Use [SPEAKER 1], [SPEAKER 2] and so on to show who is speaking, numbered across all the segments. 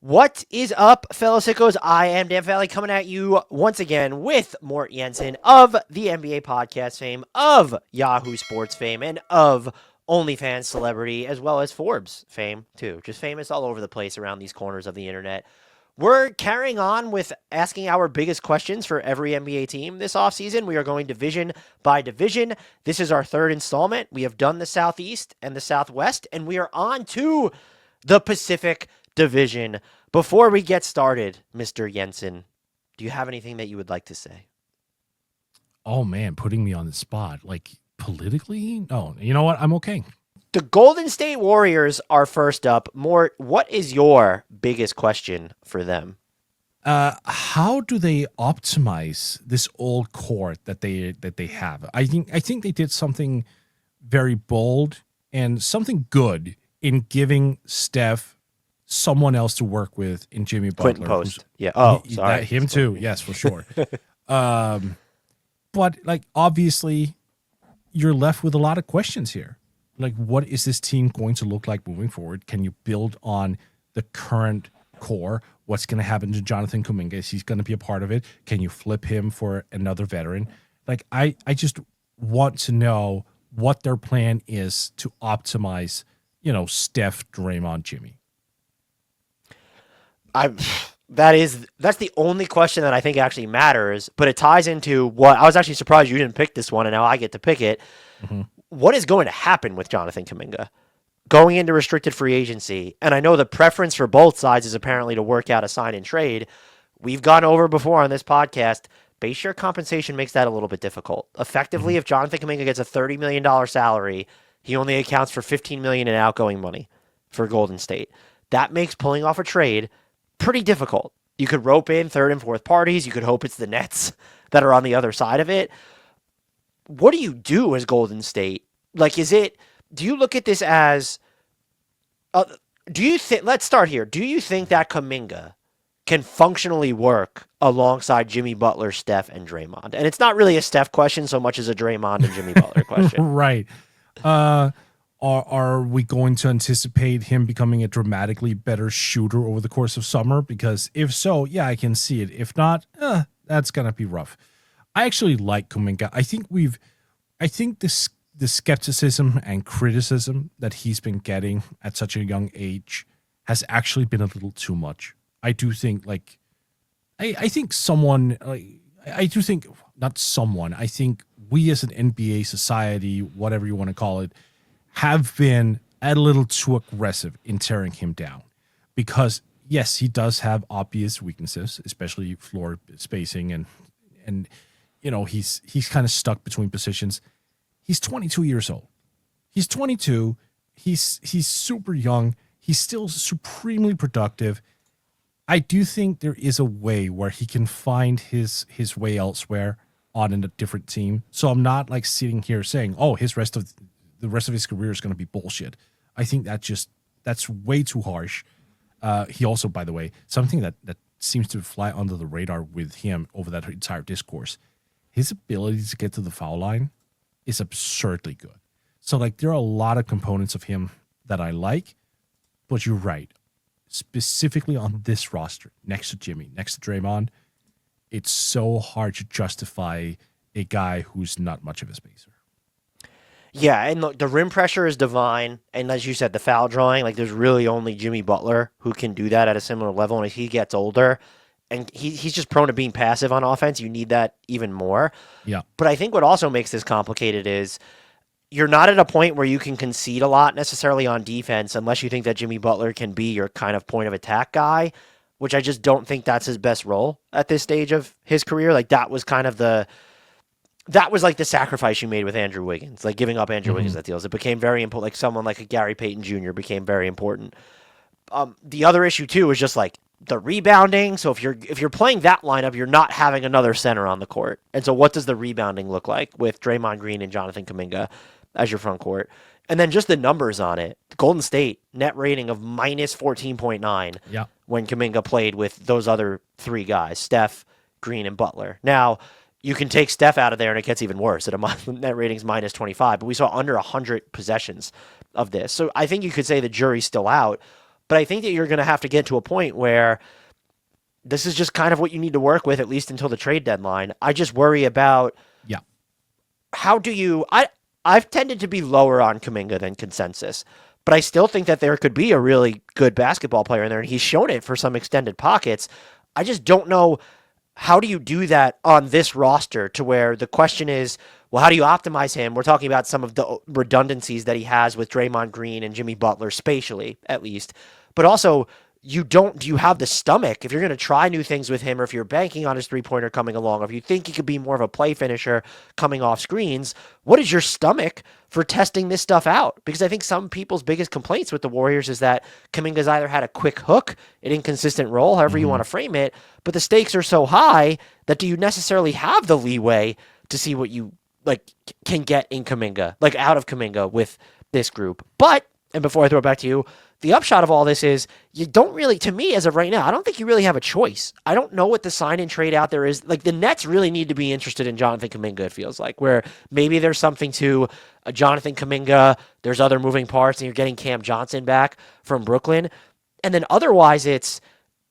[SPEAKER 1] What is up, fellow sickos? I am Dan Valley coming at you once again with Mort Jensen of the NBA podcast fame, of Yahoo Sports fame, and of OnlyFans celebrity, as well as Forbes fame, too. Just famous all over the place around these corners of the internet. We're carrying on with asking our biggest questions for every NBA team this offseason. We are going division by division. This is our third installment. We have done the Southeast and the Southwest, and we are on to the Pacific Division. Before we get started, Mr. Jensen, do you have anything that you would like to say?
[SPEAKER 2] Oh, man, putting me on the spot. Like, politically? No, you know what? I'm okay.
[SPEAKER 1] The Golden State Warriors are first up. Mort, what is your biggest question for them?
[SPEAKER 2] How do they optimize this old core that they have? I think they did something very bold and something good in giving Steph someone else to work with in Jimmy Butler.
[SPEAKER 1] Quentin Post. Yeah. Oh, sorry.
[SPEAKER 2] Him too. Yes, for sure. But like, obviously, you're left with a lot of questions here. Like, what is this team going to look like moving forward? Can you build on the current core? What's going to happen to Jonathan Kuminga? Is he going to be a part of it? Can you flip him for another veteran? Like, I just want to know what their plan is to optimize, Steph, Draymond, Jimmy.
[SPEAKER 1] That's the only question that I think actually matters, but it ties into what I was actually surprised you didn't pick this one, and now I get to pick it. Mm-hmm. What is going to happen with Jonathan Kuminga going into restricted free agency? And I know the preference for both sides is apparently to work out a sign and trade. We've gone over before on this podcast. Base share compensation makes that a little bit difficult. Effectively, if Jonathan Kuminga gets a $30 million salary, he only accounts for $15 million in outgoing money for Golden State. That makes pulling off a trade pretty difficult. You could rope in third and fourth parties. You could hope it's the Nets that are on the other side of it. What do you do as Golden State? Like, do you look at this as, let's start here. Do you think that Kuminga can functionally work alongside Jimmy Butler, Steph, and Draymond? And it's not really a Steph question so much as a Draymond and Jimmy Butler question.
[SPEAKER 2] Right. Are we going to anticipate him becoming a dramatically better shooter over the course of summer? Because if so, yeah, I can see it. If not, that's going to be rough. I actually like Kuminga. I think the skepticism and criticism that he's been getting at such a young age has actually been a little too much. I do think, I think we as an NBA society, whatever you want to call it, have been a little too aggressive in tearing him down. Because, yes, he does have obvious weaknesses, especially floor spacing and he's kind of stuck between positions. He's 22 years old. He's 22. He's super young. He's still supremely productive. I do think there is a way where he can find his way elsewhere on a different team. So I'm not like sitting here saying, oh, the rest of his career is going to be bullshit. I think that's way too harsh. He also, by the way, something that seems to fly under the radar with him over that entire discourse, his ability to get to the foul line is absurdly good. So, like, there are a lot of components of him that I like, but you're right. Specifically on this roster, next to Jimmy, next to Draymond, it's so hard to justify a guy who's not much of a spacer.
[SPEAKER 1] Yeah, and look, the rim pressure is divine, and as you said, the foul drawing, like, there's really only Jimmy Butler who can do that at a similar level, and as he gets older, and he's just prone to being passive on offense, you need that even more.
[SPEAKER 2] Yeah.
[SPEAKER 1] But I think what also makes this complicated is you're not at a point where you can concede a lot necessarily on defense unless you think that Jimmy Butler can be your kind of point of attack guy, which I just don't think that's his best role at this stage of his career. Like, that was like the sacrifice you made with Andrew Wiggins, like giving up Andrew Wiggins that deals. It became very important. Like, someone like a Gary Payton Jr. became very important. The other issue too is just like the rebounding. So if you're playing that lineup, you're not having another center on the court. And so what does the rebounding look like with Draymond Green and Jonathan Kuminga as your front court? And then just the numbers on it. Golden State net rating of minus 14.9 when Kuminga played with those other three guys, Steph, Green, and Butler. Now, you can take Steph out of there and it gets even worse at a net ratings minus 25, but we saw under 100 possessions of this. So I think you could say the jury's still out, But I think that you're going to have to get to a point where this is just kind of what you need to work with, at least until the trade deadline. I just worry about
[SPEAKER 2] Yeah.
[SPEAKER 1] how do you. I've tended to be lower on Kuminga than consensus, but I still think that there could be a really good basketball player in there, and he's shown it for some extended pockets. I just don't know, how do you do that on this roster to where the question is, well, how do you optimize him? We're talking about some of the redundancies that he has with Draymond Green and Jimmy Butler, spatially at least, but also do you have the stomach if you're going to try new things with him, or if you're banking on his three-pointer coming along, or if you think he could be more of a play finisher coming off screens, what is your stomach for testing this stuff out? Because I think some people's biggest complaints with the Warriors is that Kuminga's either had a quick hook, an inconsistent role, however you want to frame it, but the stakes are so high that do you necessarily have the leeway to see what you can get in Kuminga, out of Kuminga with this group? But, and before I throw it back to you, the upshot of all this is you don't really, to me, as of right now, I don't think you really have a choice. I don't know what the sign and trade out there is. The Nets really need to be interested in Jonathan Kuminga, it feels like, where maybe there's something to Jonathan Kuminga, there's other moving parts, and you're getting Cam Johnson back from Brooklyn. And then otherwise,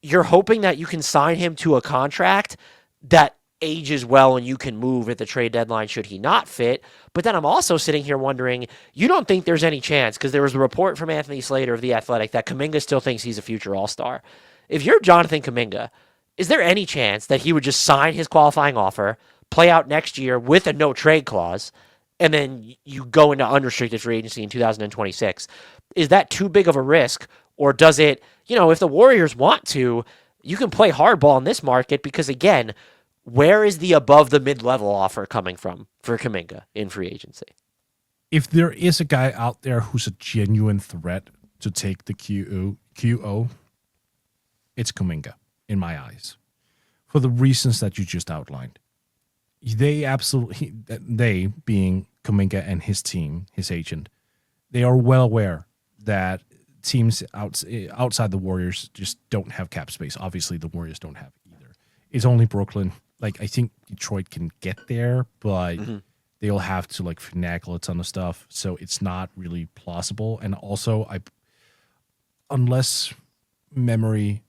[SPEAKER 1] you're hoping that you can sign him to a contract that ages well and you can move at the trade deadline should he not fit. But then I'm also sitting here wondering, you don't think there's any chance, because there was a report from Anthony Slater of The Athletic that Kuminga still thinks he's a future All-Star. If you're Jonathan Kuminga, is there any chance that he would just sign his qualifying offer, play out next year with a no-trade clause, and then you go into unrestricted free agency in 2026? Is that too big of a risk, or does it, if the Warriors want to, you can play hardball in this market, because again, where is the above the mid-level offer coming from for Kuminga in free agency?
[SPEAKER 2] If there is a guy out there who's a genuine threat to take the QO, it's Kuminga, in my eyes, for the reasons that you just outlined. They being Kuminga and his team, his agent, they are well aware that teams outside the Warriors just don't have cap space. Obviously, the Warriors don't have either. It's only Brooklyn. I think Detroit can get there, but they'll have to finagle a ton of stuff. So it's not really plausible. And also, unless my memory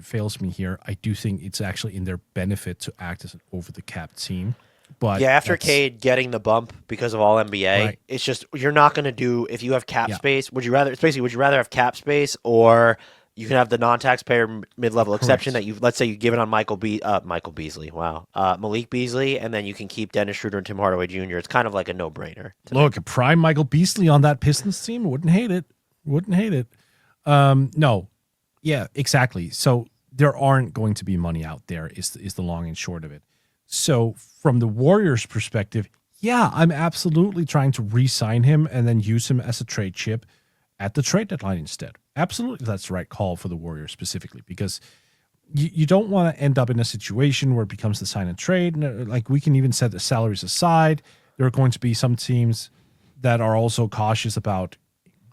[SPEAKER 2] fails me here, I do think it's actually in their benefit to act as an over-the-cap team. But
[SPEAKER 1] yeah, after Cade getting the bump because of all NBA, right, it's just you're not going to do, if you have cap space. Would you rather have cap space, or you can have the non-taxpayer mid-level exception that let's say you give it on Malik Beasley, and then you can keep Dennis Schroeder and Tim Hardaway Jr. It's kind of like a no-brainer.
[SPEAKER 2] Look, a prime Michael Beasley on that Pistons team, wouldn't hate it. No, yeah, exactly. So there aren't going to be money out there is the long and short of it. So from the Warriors' perspective, yeah, I'm absolutely trying to re-sign him and then use him as a trade chip at the trade deadline instead. Absolutely, that's the right call for the Warriors specifically, because you don't want to end up in a situation where it becomes the sign and trade. We can even set the salaries aside. There are going to be some teams that are also cautious about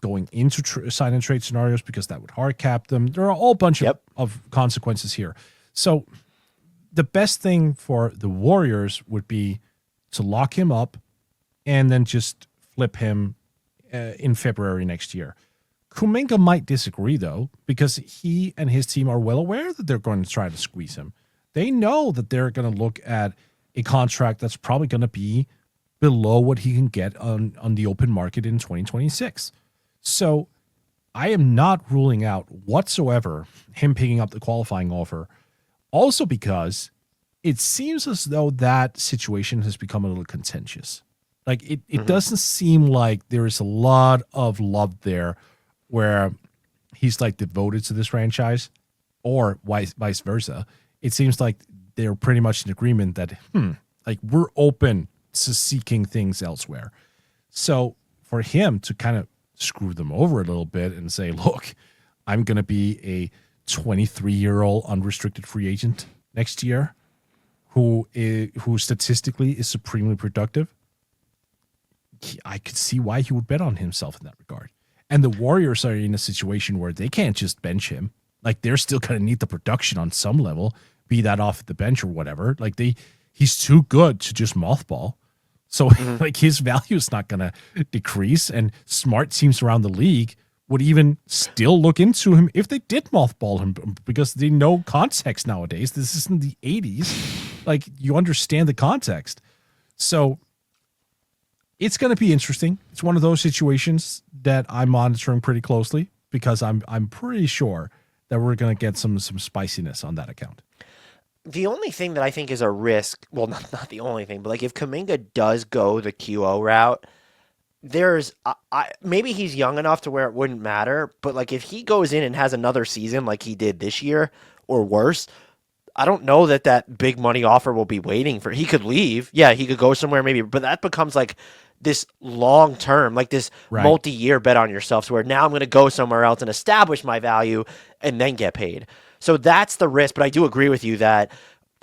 [SPEAKER 2] going into sign and trade scenarios because that would hard cap them. There are a whole bunch of consequences here. So the best thing for the Warriors would be to lock him up and then just flip him in February next year. Kuminga might disagree, though, because he and his team are well aware that they're going to try to squeeze him. They know that they're going to look at a contract that's probably going to be below what he can get on the open market in 2026. So I am not ruling out whatsoever him picking up the qualifying offer, also because it seems as though that situation has become a little contentious. It doesn't seem like there is a lot of love there where he's devoted to this franchise, or vice versa. It seems like they're pretty much in agreement that, we're open to seeking things elsewhere. So for him to kind of screw them over a little bit and say, look, I'm going to be a 23-year-old unrestricted free agent next year who statistically is supremely productive, I could see why he would bet on himself in that regard. And the Warriors are in a situation where they can't just bench him. They're still going to need the production on some level, be that off the bench or whatever. He's too good to just mothball. So his value is not going to decrease. And smart teams around the league would even still look into him if they did mothball him, because they know context nowadays. This isn't the 80s. Like, you understand the context. So it's going to be interesting. It's one of those situations that I'm monitoring pretty closely, because I'm pretty sure that we're going to get some spiciness on that account.
[SPEAKER 1] The only thing that I think is a risk, well, not the only thing, but like if Kuminga does go the QO route, there's maybe he's young enough to where it wouldn't matter, but like if he goes in and has another season like he did this year or worse, I don't know that big money offer will be waiting for. He could leave, yeah, he could go somewhere maybe, but that becomes like this long term, like this multi-year bet on yourself, to where now I'm going to go somewhere else and establish my value and then get paid. So that's the risk. But I do agree with you that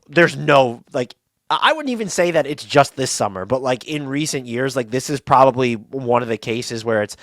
[SPEAKER 1] there's no, like, I wouldn't even say that it's just this summer, but like in recent years, like this is probably one of the cases where it's,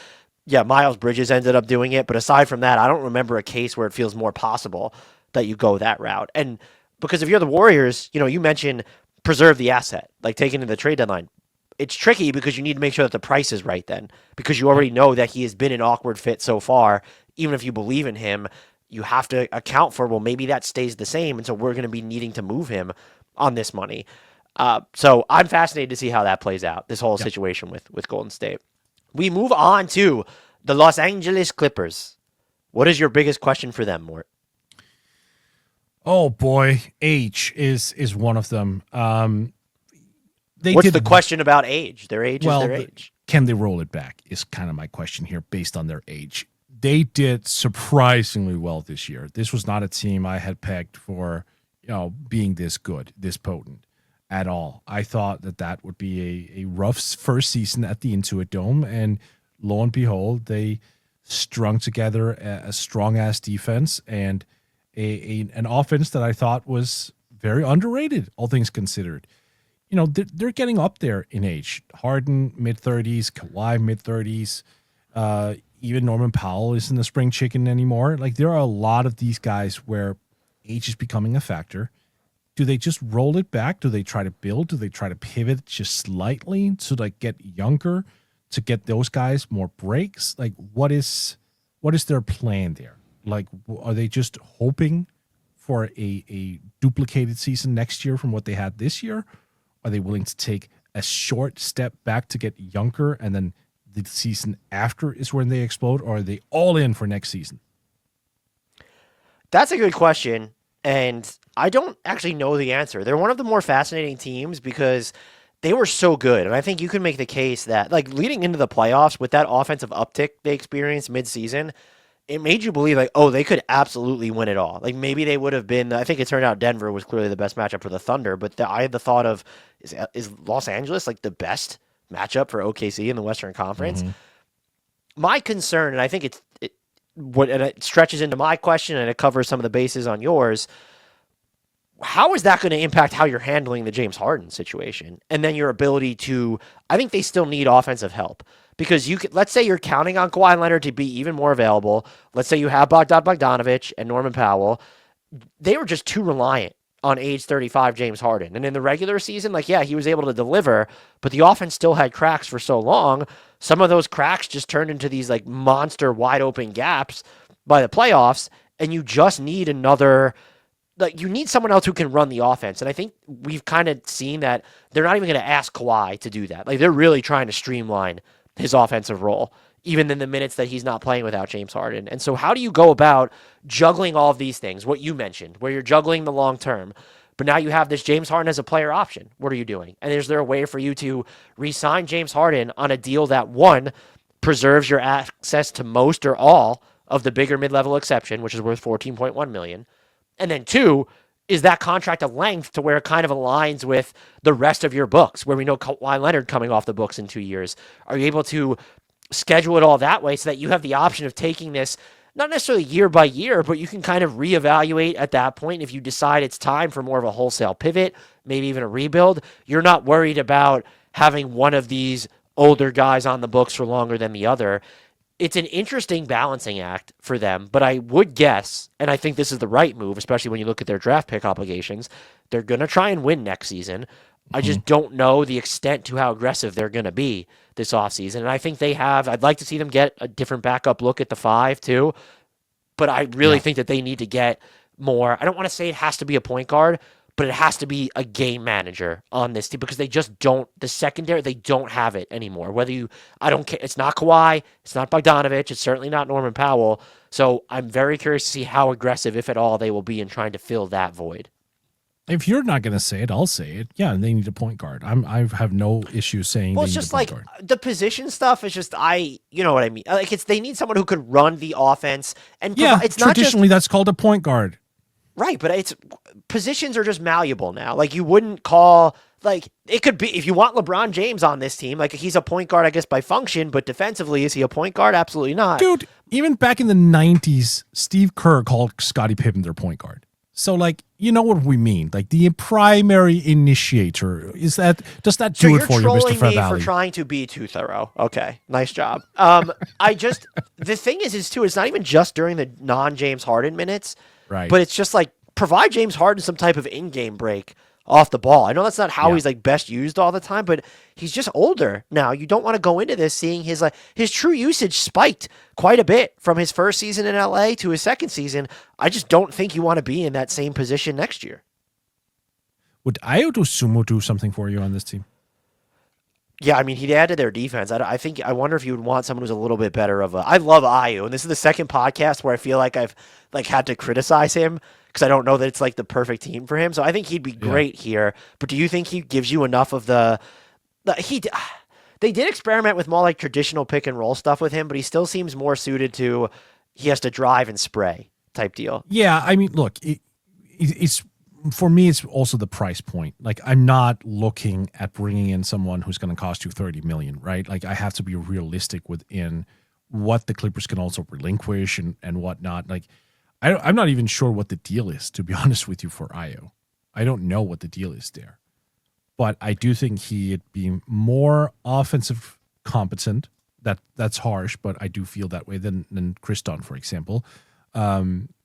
[SPEAKER 1] yeah, Miles Bridges ended up doing it. But aside from that, I don't remember a case where it feels more possible that you go that route. And because if you're the Warriors, you mentioned preserve the asset, like taking to the trade deadline. It's tricky because you need to make sure that the price is right then, because you already know that he has been an awkward fit so far. Even if you believe in him, you have to account for, well, maybe that stays the same. And so we're going to be needing to move him on this money. So I'm fascinated to see how that plays out, this whole situation with Golden State. We move on to the Los Angeles Clippers. What is your biggest question for them, Mort?
[SPEAKER 2] Oh boy, age is one of them.
[SPEAKER 1] What's the question about age? Their age is their age.
[SPEAKER 2] Can they roll it back is kind of my question here based on their age. They did surprisingly well this year. This was not a team I had pegged for, being this good, this potent at all. I thought that would be a rough first season at the Intuit Dome, and lo and behold, they strung together a strong-ass defense and an offense that I thought was very underrated, all things considered. They're getting up there in age. Harden, mid-30s, Kawhi, mid-30s. Even Norman Powell isn't a spring chicken anymore. Like, there are a lot of these guys where age is becoming a factor. Do they just roll it back? Do they try to build? Do they try to pivot just slightly to, like, get younger, to get those guys more breaks? Like, what is their plan there? Like, are they just hoping for a duplicated season next year from what they had this year? Are they willing to take a short step back to get younger, and then the season after is when they explode? Or are they all in for next season?
[SPEAKER 1] That's a good question, and I don't actually know the answer. They're one of the more fascinating teams because they were so good, and I think you can make the case that, like, leading into the playoffs with that offensive uptick they experienced mid-season, it made you believe, like, oh, they could absolutely win it all. Like, maybe they would have been, I think it turned out Denver was clearly the best matchup for the Thunder, but I had the thought of, is Los Angeles, like, the best matchup for OKC in the Western Conference? Mm-hmm. My concern, and I think it stretches into my question and it covers some of the bases on yours, how is that going to impact how you're handling the James Harden situation? And then your ability to, I think they still need offensive help. Because let's say you're counting on Kawhi Leonard to be even more available. Let's say you have Bogdanovich and Norman Powell. They were just too reliant on age 35 James Harden. And in the regular season, like, yeah, he was able to deliver, but the offense still had cracks for so long. Some of those cracks just turned into these, like, monster wide open gaps by the playoffs. And you just need you need someone else who can run the offense. And I think we've kind of seen that they're not even going to ask Kawhi to do that. Like, they're really trying to streamline his offensive role, even in the minutes that he's not playing without James Harden. And so how do you go about juggling all of these things, what you mentioned, where you're juggling the long term, but now you have this James Harden as a player option? What are you doing? And is there a way for you to re-sign James Harden on a deal that, one, preserves your access to most or all of the bigger mid-level exception, which is worth $14.1 million, and then two, is that contract a length to where it kind of aligns with the rest of your books, where we know Kawhi Leonard coming off the books in 2 years? Are you able to schedule it all that way so that you have the option of taking this, not necessarily year by year, but you can kind of reevaluate at that point if you decide it's time for more of a wholesale pivot, maybe even a rebuild? You're not worried about having one of these older guys on the books for longer than the other. It's an interesting balancing act for them, but I would guess, and I think this is the right move, especially when you look at their draft pick obligations, they're going to try and win next season. I just don't know the extent to how aggressive they're going to be this offseason. And I think I'd like to see them get a different backup look at the 5 too. But I really think that they need to get more. I don't want to say it has to be a point guard, but it has to be a game manager on this team because they just don't, the secondary, they don't have it anymore. I don't care. It's not Kawhi. It's not Bogdanovich. It's certainly not Norman Powell. So I'm very curious to see how aggressive, if at all, they will be in trying to fill that void.
[SPEAKER 2] If you're not going to say it, I'll say it. Yeah, they need a point guard. I have no issue saying.
[SPEAKER 1] Well,
[SPEAKER 2] they
[SPEAKER 1] it's
[SPEAKER 2] need
[SPEAKER 1] just
[SPEAKER 2] a point
[SPEAKER 1] like
[SPEAKER 2] guard.
[SPEAKER 1] the position stuff is just you know what I mean. Like they need someone who could run the offense and it's not
[SPEAKER 2] traditionally that's called a point guard.
[SPEAKER 1] Right, but positions are just malleable now. Like you wouldn't call it could be if you want LeBron James on this team, like he's a point guard, I guess by function, but defensively, is he a point guard? Absolutely not.
[SPEAKER 2] Dude, even back in the 90s, Steve Kerr called Scottie Pippen their point guard. So you know what we mean. Like the primary initiator does that do it for you, Mr.
[SPEAKER 1] You're trolling me
[SPEAKER 2] Favali?
[SPEAKER 1] for trying to be too thorough. Okay, nice job. The thing is too, it's not even just during the non-James Harden minutes.
[SPEAKER 2] Right.
[SPEAKER 1] But it's just provide James Harden some type of in-game break off the ball. I know that's not how he's best used all the time, but he's just older now. You don't want to go into this seeing his true usage spiked quite a bit from his first season in LA to his second season. I just don't think you want to be in that same position next year.
[SPEAKER 2] Would Ayo Dosunmu do something for you on this team?
[SPEAKER 1] Yeah, I mean, he'd add to their defense. I wonder if you would want someone who's a little bit better I love Ayo, and this is the second podcast where I feel like I've had to criticize him because I don't know that it's the perfect team for him. So I think he'd be great here. But do you think he gives you enough of they did experiment with more traditional pick and roll stuff with him, but he still seems more suited to he has to drive and spray type deal.
[SPEAKER 2] Yeah, I mean, look, it's for me, it's also the price point. I'm not looking at bringing in someone who's going to cost you $30 million, right? I have to be realistic within what the Clippers can also relinquish and whatnot. I'm not even sure what the deal is, to be honest with you, for Ayo. I don't know what the deal is there. But I do think he'd be more offensive competent. That's harsh, but I do feel that way than Chris Dunn, for example.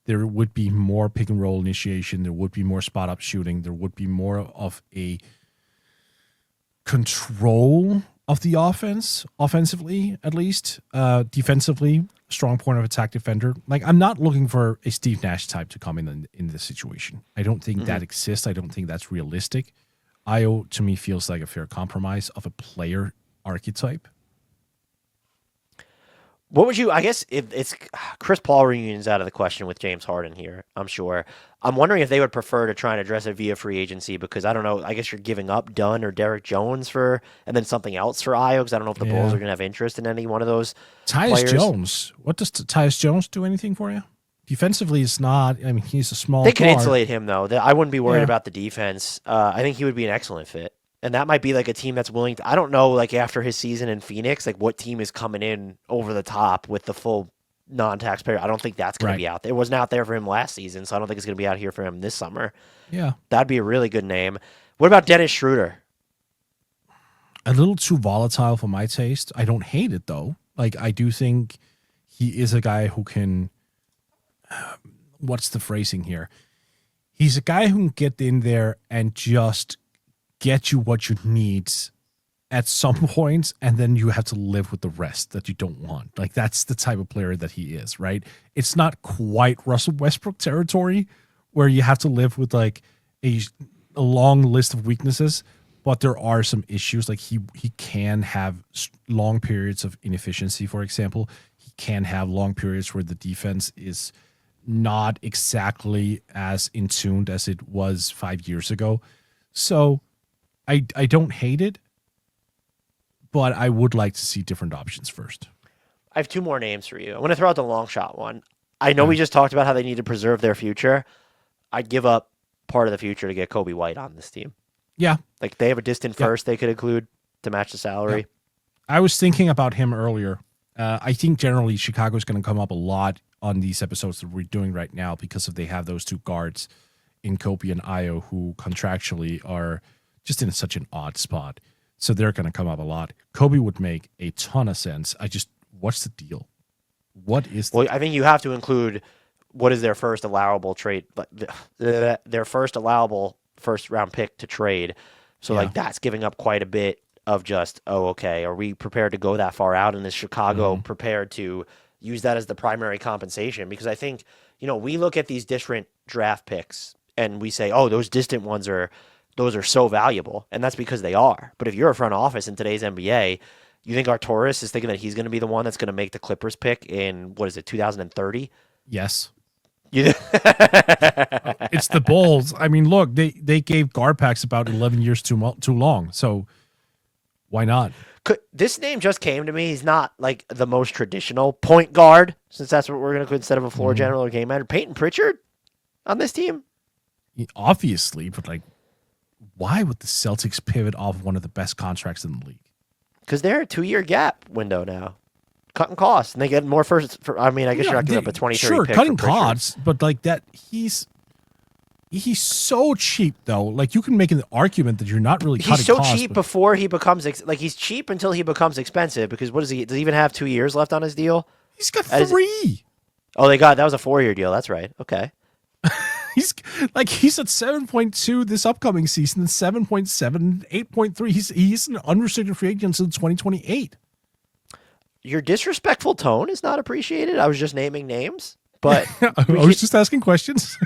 [SPEAKER 2] There would be more pick and roll initiation. There would be more spot up shooting. There would be more of a control of the offense, offensively at least. Defensively, strong point of attack defender. I'm not looking for a Steve Nash type to come in this situation. I don't think that exists. I don't think that's realistic. Ayo, to me, feels like a fair compromise of a player archetype.
[SPEAKER 1] What would you, I guess, if it's Chris Paul reunion's out of the question with James Harden here, I'm sure. I'm wondering if they would prefer to try and address it via free agency because I don't know, I guess you're giving up Dunn or Derek Jones and then something else for Ayo because I don't know if the Bulls are going to have interest in any one of those players.
[SPEAKER 2] Jones. What does Tyus Jones do anything for you? Defensively, it's not. I mean, he's a small
[SPEAKER 1] They could
[SPEAKER 2] guard.
[SPEAKER 1] insulate him, though. I wouldn't be worried about the defense. I think he would be an excellent fit. And that might be a team that's willing to, I don't know, after his season in Phoenix, what team is coming in over the top with the full non-taxpayer. I don't think that's going to be out there. It wasn't out there for him last season, so I don't think it's going to be out here for him this summer.
[SPEAKER 2] Yeah.
[SPEAKER 1] That'd be a really good name. What about Dennis Schroeder?
[SPEAKER 2] A little too volatile for my taste. I don't hate it, though. I do think he is a guy who can, what's the phrasing here? He's a guy who can get in there and just get you what you need at some points, and then you have to live with the rest that you don't want. That's the type of player that he is, right? It's not quite Russell Westbrook territory where you have to live with a long list of weaknesses, but there are some issues. He can have long periods of inefficiency, for example. He can have long periods where the defense is not exactly as in tuned as it was 5 years ago. So I don't hate it, but I would like to see different options first.
[SPEAKER 1] I have two more names for you. I'm going to throw out the long shot one. I know we just talked about how they need to preserve their future. I'd give up part of the future to get Kobe White on this team.
[SPEAKER 2] Yeah.
[SPEAKER 1] They have a distant first they could include to match the salary.
[SPEAKER 2] Yeah. I was thinking about him earlier. I think generally Chicago's going to come up a lot on these episodes that we're doing right now because they have those two guards in Kobe and Ayo who contractually are just in such an odd spot. So they're going to come up a lot. Kobe would make a ton of sense. What's the deal? What is
[SPEAKER 1] Well, I think you have to include what is their first allowable trade, their first allowable first round pick to trade. So
[SPEAKER 2] Yeah.
[SPEAKER 1] like that's giving up quite a bit of just, oh, okay, are we prepared to go that far out? And is Chicago prepared to use that as the primary compensation? Because I think, we look at these different draft picks and we say, oh, those distant ones those are so valuable. And that's because they are. But if you're a front office in today's NBA, you think Arturis is thinking that he's going to be the one that's going to make the Clippers pick in, 2030?
[SPEAKER 2] Yes.
[SPEAKER 1] You
[SPEAKER 2] It's the Bulls. I mean, look, they gave Garpax about 11 years too long. So why not?
[SPEAKER 1] This name just came to me. He's not like the most traditional point guard, since that's what we're going to instead of a floor general or game manager. Peyton Pritchard on this team?
[SPEAKER 2] Obviously, but like, why would the Celtics pivot off one of the best contracts in the league?
[SPEAKER 1] Because they're a 2-year gap window now. Cutting costs. And they get more first. I guess you're not giving up a 20-30
[SPEAKER 2] sure,
[SPEAKER 1] pick
[SPEAKER 2] cutting
[SPEAKER 1] for Pritchard.
[SPEAKER 2] costs, but like that, he's so cheap though. Like you can make an argument that you're not really cutting
[SPEAKER 1] He's so
[SPEAKER 2] costs.
[SPEAKER 1] cheap before he becomes he's cheap until he becomes expensive. Because what does he even have 2 years left on his deal?
[SPEAKER 2] He's got 3.
[SPEAKER 1] Oh, that was a 4-year deal. That's right. Okay.
[SPEAKER 2] He's at 7.2 this upcoming season, and 7.7, 8.3. He's an unrestricted free agent until 2028.
[SPEAKER 1] Your disrespectful tone is not appreciated. I was just naming names, but
[SPEAKER 2] I was just asking questions.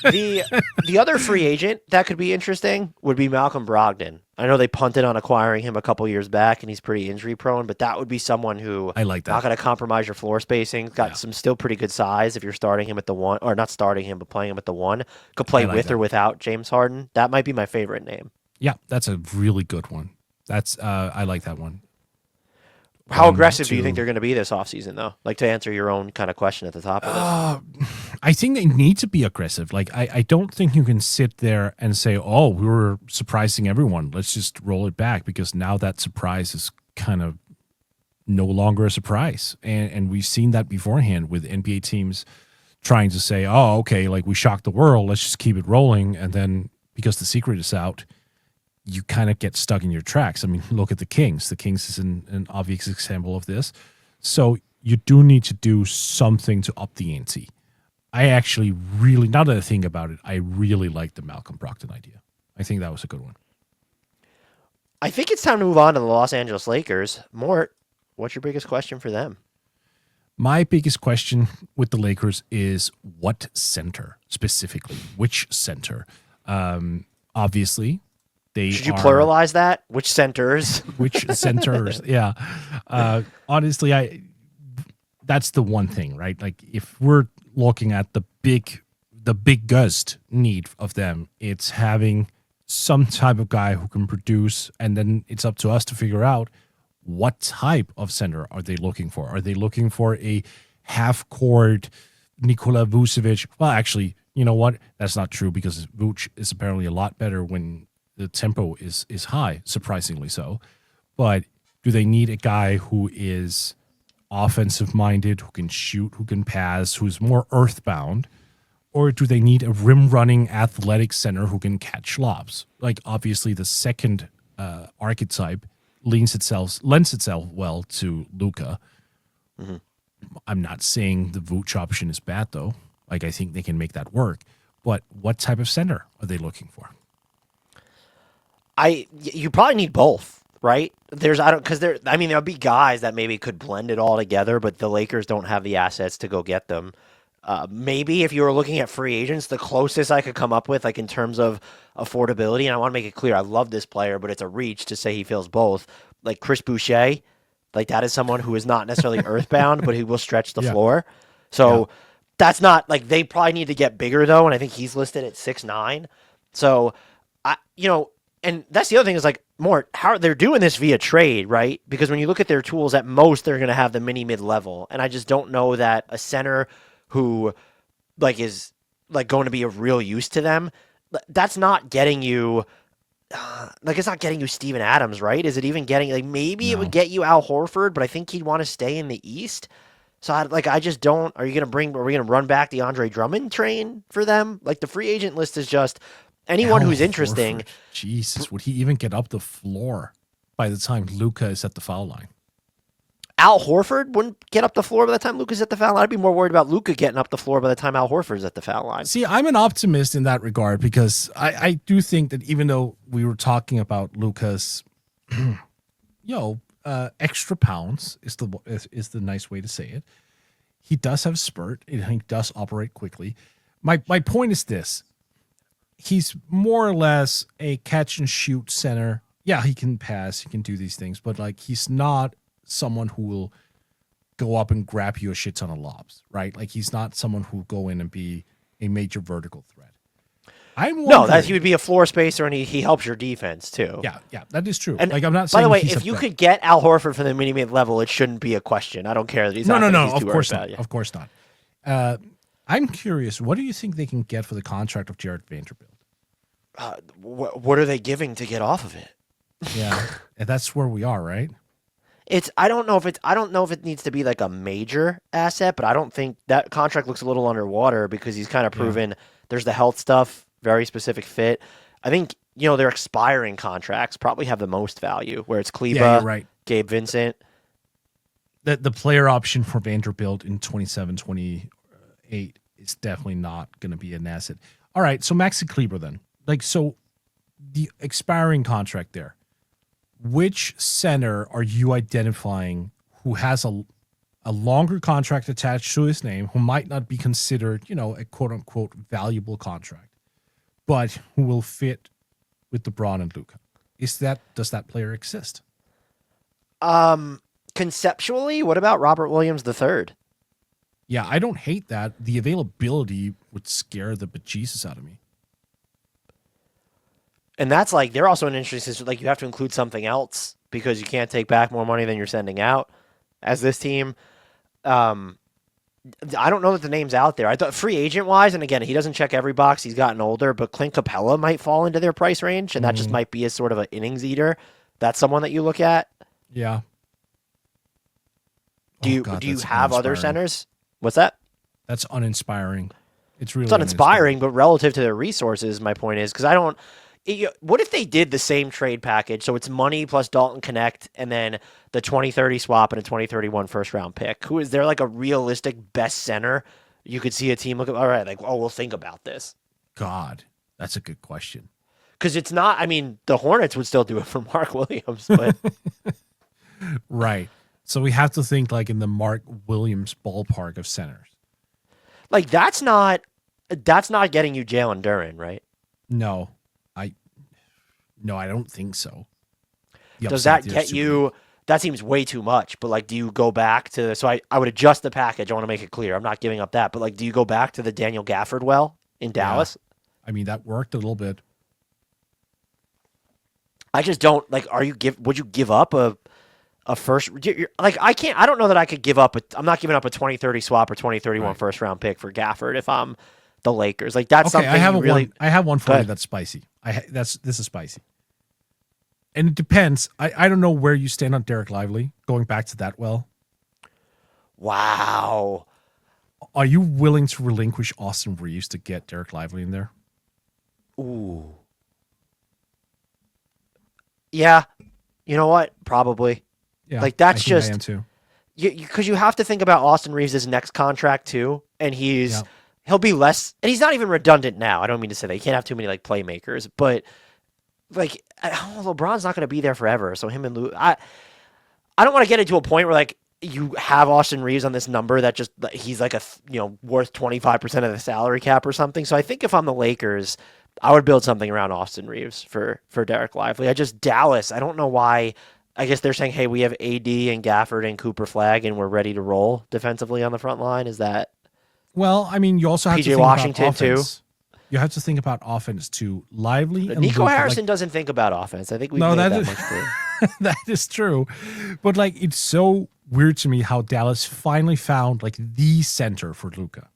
[SPEAKER 1] the other free agent that could be interesting would be Malcolm Brogdon. I know they punted on acquiring him a couple years back, and he's pretty injury prone, but that would be someone who
[SPEAKER 2] I like that.
[SPEAKER 1] Not going to compromise your floor spacing. Got some still pretty good size if you're starting him at the 1, or not starting him, but playing him at the 1. Could play with or without James Harden. That might be my favorite name.
[SPEAKER 2] Yeah, that's a really good one. I like that one.
[SPEAKER 1] How aggressive do you think they're going to be this offseason, though? Like, to answer your own kind of question at the top of this.
[SPEAKER 2] I think they need to be aggressive. Like, I don't think you can sit there and say, oh, we were surprising everyone. Let's just roll it back, because now that surprise is kind of no longer a surprise. And we've seen that beforehand with NBA teams trying to say, oh, okay, like we shocked the world. Let's just keep it rolling. And then because the secret is out, you kind of get stuck in your tracks. I mean, look at the Kings. The Kings is an obvious example of this. So you do need to do something to up the ante. I actually really, now that I think about it, I really like the Malcolm Brogdon idea. I think that was a good one.
[SPEAKER 1] I think it's time to move on to the Los Angeles Lakers. Mort, what's your biggest question for them?
[SPEAKER 2] My biggest question with the Lakers is what center specifically? Which center? Obviously,
[SPEAKER 1] should you pluralize that? Which centers?
[SPEAKER 2] Which centers? Yeah. Honestly, that's the one thing, right? Like if we're looking at the biggest need of them, it's having some type of guy who can produce, and then it's up to us to figure out what type of center are they looking for. Are they looking for a half-court Nikola Vucevic? Well, actually, you know what? That's not true, because Vuce is apparently a lot better when the tempo is high, surprisingly so. But do they need a guy who is offensive-minded, who can shoot, who can pass, who's more earthbound? Or do they need a rim-running athletic center who can catch lobs? Like, obviously, the second archetype lends itself well to Luka. Mm-hmm. I'm not saying the Vooch option is bad, though. Like, I think they can make that work. But what type of center are they looking for?
[SPEAKER 1] You probably need both, right? There'll be guys that maybe could blend it all together, but the Lakers don't have the assets to go get them. Maybe if you were looking at free agents, the closest I could come up with, like in terms of affordability, and I want to make it clear, I love this player, but it's a reach to say he feels both. Like Chris Boucher, like that is someone who is not necessarily earthbound, but he will stretch the floor. So that's not like, they probably need to get bigger though, and I think he's listed at 6'9". So and that's the other thing is like how they're doing this via trade, right? Because when you look at their tools, at most they're going to have the mid level, and I just don't know that a center who like is like going to be of real use to them, that's not getting you it's not getting you Steven Adams, right? Is it even getting maybe it would get you Al Horford, but I think he'd want to stay in the East. So I just don't. Are we going to run back the Andre Drummond train for them? Like the free agent list is just anyone who's interesting.
[SPEAKER 2] Horford. Jesus, would he even get up the floor by the time Luka is at the foul line?
[SPEAKER 1] Al Horford wouldn't get up the floor by the time Luka's at the foul line. I'd be more worried about Luka getting up the floor by the time Al Horford's at the foul line.
[SPEAKER 2] See, I'm an optimist in that regard because I do think that even though we were talking about Luka's, extra pounds is the nice way to say it. He does have a spurt and he does operate quickly. My point is this. He's more or less a catch and shoot center. Yeah, he can pass, he can do these things, but like he's not someone who will go up and grab you a shit ton of lobs, right? Like he's not someone who will go in and be a major vertical threat.
[SPEAKER 1] He would be a floor spacer, and he helps your defense too.
[SPEAKER 2] Yeah, that is true.
[SPEAKER 1] And
[SPEAKER 2] like I'm not saying.
[SPEAKER 1] By the way, if you could get Al Horford from the mid level, it shouldn't be a question. I don't care that he's
[SPEAKER 2] no.
[SPEAKER 1] He's
[SPEAKER 2] Of course not. Of course not. I'm curious. What do you think they can get for the contract of Jared Vanderbilt?
[SPEAKER 1] What are they giving to get off of it?
[SPEAKER 2] Yeah, and that's where we are, right?
[SPEAKER 1] I don't know if it needs to be like a major asset, but I don't think that contract looks a little underwater because he's kind of proven there's the health stuff, very specific fit. I think, their expiring contracts probably have the most value, where it's Kleba,
[SPEAKER 2] right.
[SPEAKER 1] Gabe Vincent.
[SPEAKER 2] The player option for Vanderbilt in 27, 28 is definitely not going to be an asset. All right, so Maxi Kleber then. So the expiring contract there, which center are you identifying who has a longer contract attached to his name, who might not be considered, a quote-unquote valuable contract, but who will fit with LeBron and Luka? Does that player exist?
[SPEAKER 1] Conceptually, what about Robert Williams III?
[SPEAKER 2] Yeah, I don't hate that. The availability would scare the bejesus out of me.
[SPEAKER 1] And that's they're also an interesting, you have to include something else because you can't take back more money than you're sending out as this team. I don't know that the name's out there. I thought free agent wise, and again, he doesn't check every box. He's gotten older, but Clint Capella might fall into their price range, and that just might be a sort of an innings eater. That's someone that you look at.
[SPEAKER 2] Yeah.
[SPEAKER 1] Do you have other centers? What's that?
[SPEAKER 2] That's uninspiring. It's really
[SPEAKER 1] uninspiring, but relative to their resources, my point is, because I don't. What if they did the same trade package? So it's money plus Dalton Connect and then the 2030 swap and a 2031 first round pick. Who is there a realistic best center? You could see a team look at, all right, we'll think about this.
[SPEAKER 2] God, that's a good question.
[SPEAKER 1] Because it's not, the Hornets would still do it for Mark Williams, but.
[SPEAKER 2] Right. So we have to think in the Mark Williams ballpark of centers.
[SPEAKER 1] That's not getting you Jalen Duren, right?
[SPEAKER 2] No, I don't think so.
[SPEAKER 1] Does that get you? That seems way too much. But do you go back to? So I would adjust the package. I want to make it clear. I'm not giving up that. But do you go back to the Daniel Gafford well in Dallas?
[SPEAKER 2] Yeah. That worked a little bit.
[SPEAKER 1] I just don't Would you give up a first? I can't. I don't know that I could give up. I'm not giving up a 2030 swap or 2031 first round pick for Gafford if I'm the Lakers. That's something.
[SPEAKER 2] I have one for you that's spicy. This is spicy. And it depends. I don't know where you stand on Derek Lively, going back to that well.
[SPEAKER 1] Wow.
[SPEAKER 2] Are you willing to relinquish Austin Reeves to get Derek Lively in there?
[SPEAKER 1] Ooh. Yeah. You know what? Probably.
[SPEAKER 2] Yeah.
[SPEAKER 1] That's just.
[SPEAKER 2] I am too.
[SPEAKER 1] Because you have to think about Austin Reeves' next contract too, and he'll be less, and he's not even redundant now. I don't mean to say that. You can't have too many playmakers, but LeBron's not going to be there forever. So him and Lou, I don't want to get into a point where you have Austin Reeves on this number that just he's worth 25% of the salary cap or something. So I think if I'm the Lakers, I would build something around Austin Reeves for Derek Lively. Dallas, I don't know why. I guess they're saying, hey, we have AD and Gafford and Cooper Flag, and we're ready to roll defensively on the front line. Is that?
[SPEAKER 2] Well, you also have to think
[SPEAKER 1] Washington
[SPEAKER 2] about offense. Too. You have to think about offense too. Lively and
[SPEAKER 1] Nico Harrison doesn't think about offense. I think we've made that much clear.
[SPEAKER 2] That is true. But it's so weird to me how Dallas finally found the center for Luka.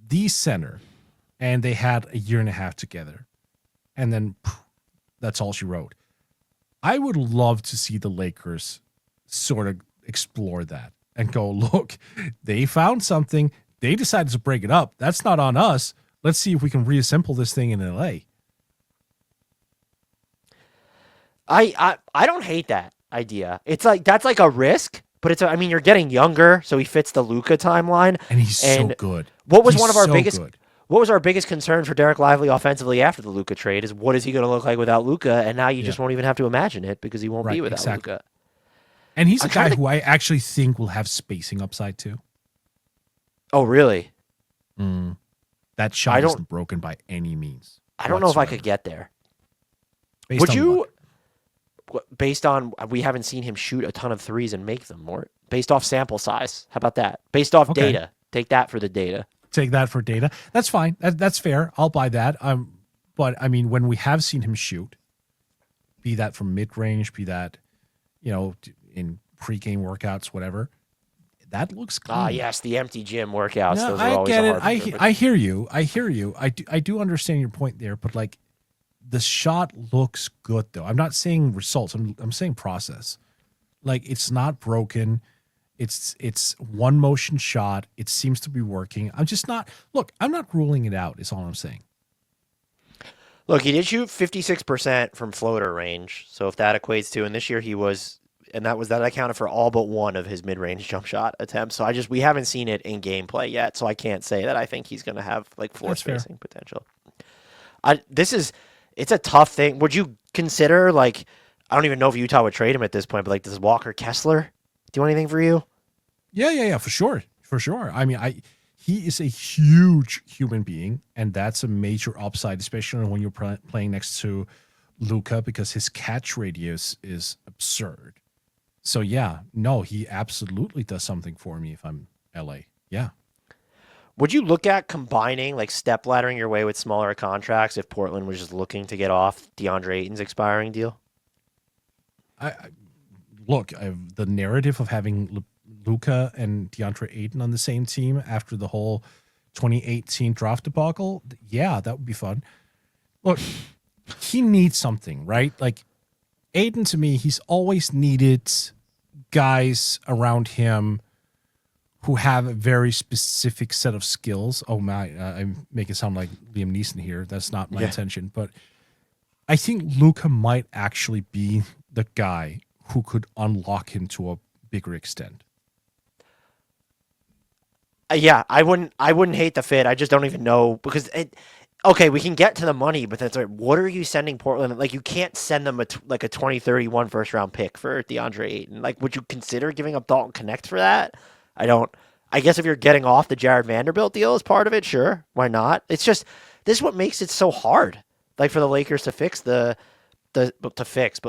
[SPEAKER 2] The center. And they had a year and a half together. And then that's all she wrote. I would love to see the Lakers sort of explore that and go, look, they found something. They decided to break it up. That's not on us. Let's see if we can reassemble this thing in LA.
[SPEAKER 1] I don't hate that idea. It's that's a risk, but I mean, you're getting younger, so he fits the Luka timeline.
[SPEAKER 2] And he's so good.
[SPEAKER 1] What was
[SPEAKER 2] He's
[SPEAKER 1] one of our
[SPEAKER 2] so
[SPEAKER 1] biggest?
[SPEAKER 2] good.
[SPEAKER 1] What was our biggest concern for Derek Lively offensively after the Luka trade? Is what is he going to look like without Luka? And now you just won't even have to imagine it because he won't be without Luka.
[SPEAKER 2] And he's a guy who I actually think will have spacing upside too.
[SPEAKER 1] Oh, really?
[SPEAKER 2] That shot isn't broken by any means.
[SPEAKER 1] I don't know if I could get there.
[SPEAKER 2] Would you?
[SPEAKER 1] Based on we haven't seen him shoot a ton of threes and make them, more based off sample size. How about that? Based off data. Take that for the data.
[SPEAKER 2] Take that for data. That's fine. That's fair. I'll buy that. But I mean, when we have seen him shoot, be that from mid range, be that, in pregame workouts, whatever, that looks clean.
[SPEAKER 1] Yes, the empty gym workouts.
[SPEAKER 2] No,
[SPEAKER 1] those are always
[SPEAKER 2] get it.
[SPEAKER 1] hard
[SPEAKER 2] I hear you. I do understand your point there, but like, the shot looks good though. I'm not saying results. I'm saying process. Like, it's not broken. It's one motion shot. It seems to be working. I'm not ruling it out, is all I'm saying.
[SPEAKER 1] Look, he did shoot 56% from floater range. So if that equates to, and this year he was, and that accounted for all but one of his mid-range jump shot attempts. So we haven't seen it in gameplay yet. So I can't say that I think he's going to have like floor spacing potential. It's a tough thing. Would you consider, like, I don't even know if Utah would trade him at this point, but like, does Walker Kessler do anything for you?
[SPEAKER 2] Yeah, for sure. I mean, he is a huge human being, and that's a major upside, especially when you're playing next to Luka, because his catch radius is absurd. So yeah, no, he absolutely does something for me if I'm LA. Yeah.
[SPEAKER 1] Would you look at combining, like, step laddering your way with smaller contracts if Portland was just looking to get off DeAndre Ayton's expiring deal?
[SPEAKER 2] The narrative of having Luka and DeAndre Ayton on the same team after the whole 2018 draft debacle, yeah, that would be fun. Look, he needs something, right? Like, Ayton, to me, he's always needed guys around him who have a very specific set of skills. Oh my, I make it sound like Liam Neeson here. That's not my intention. But I think Luka might actually be the guy who could unlock him to a bigger extent.
[SPEAKER 1] I wouldn't hate the fit. I just don't even know because okay, we can get to the money, but that's like, what are you sending Portland? Like, you can't send them a 2031 first round pick for DeAndre Ayton. Like, would you consider giving up Dalton Connect for that? I guess if you're getting off the Jared Vanderbilt deal as part of it, sure, why not? It's just, this is what makes it so hard. Like, for the Lakers to fix but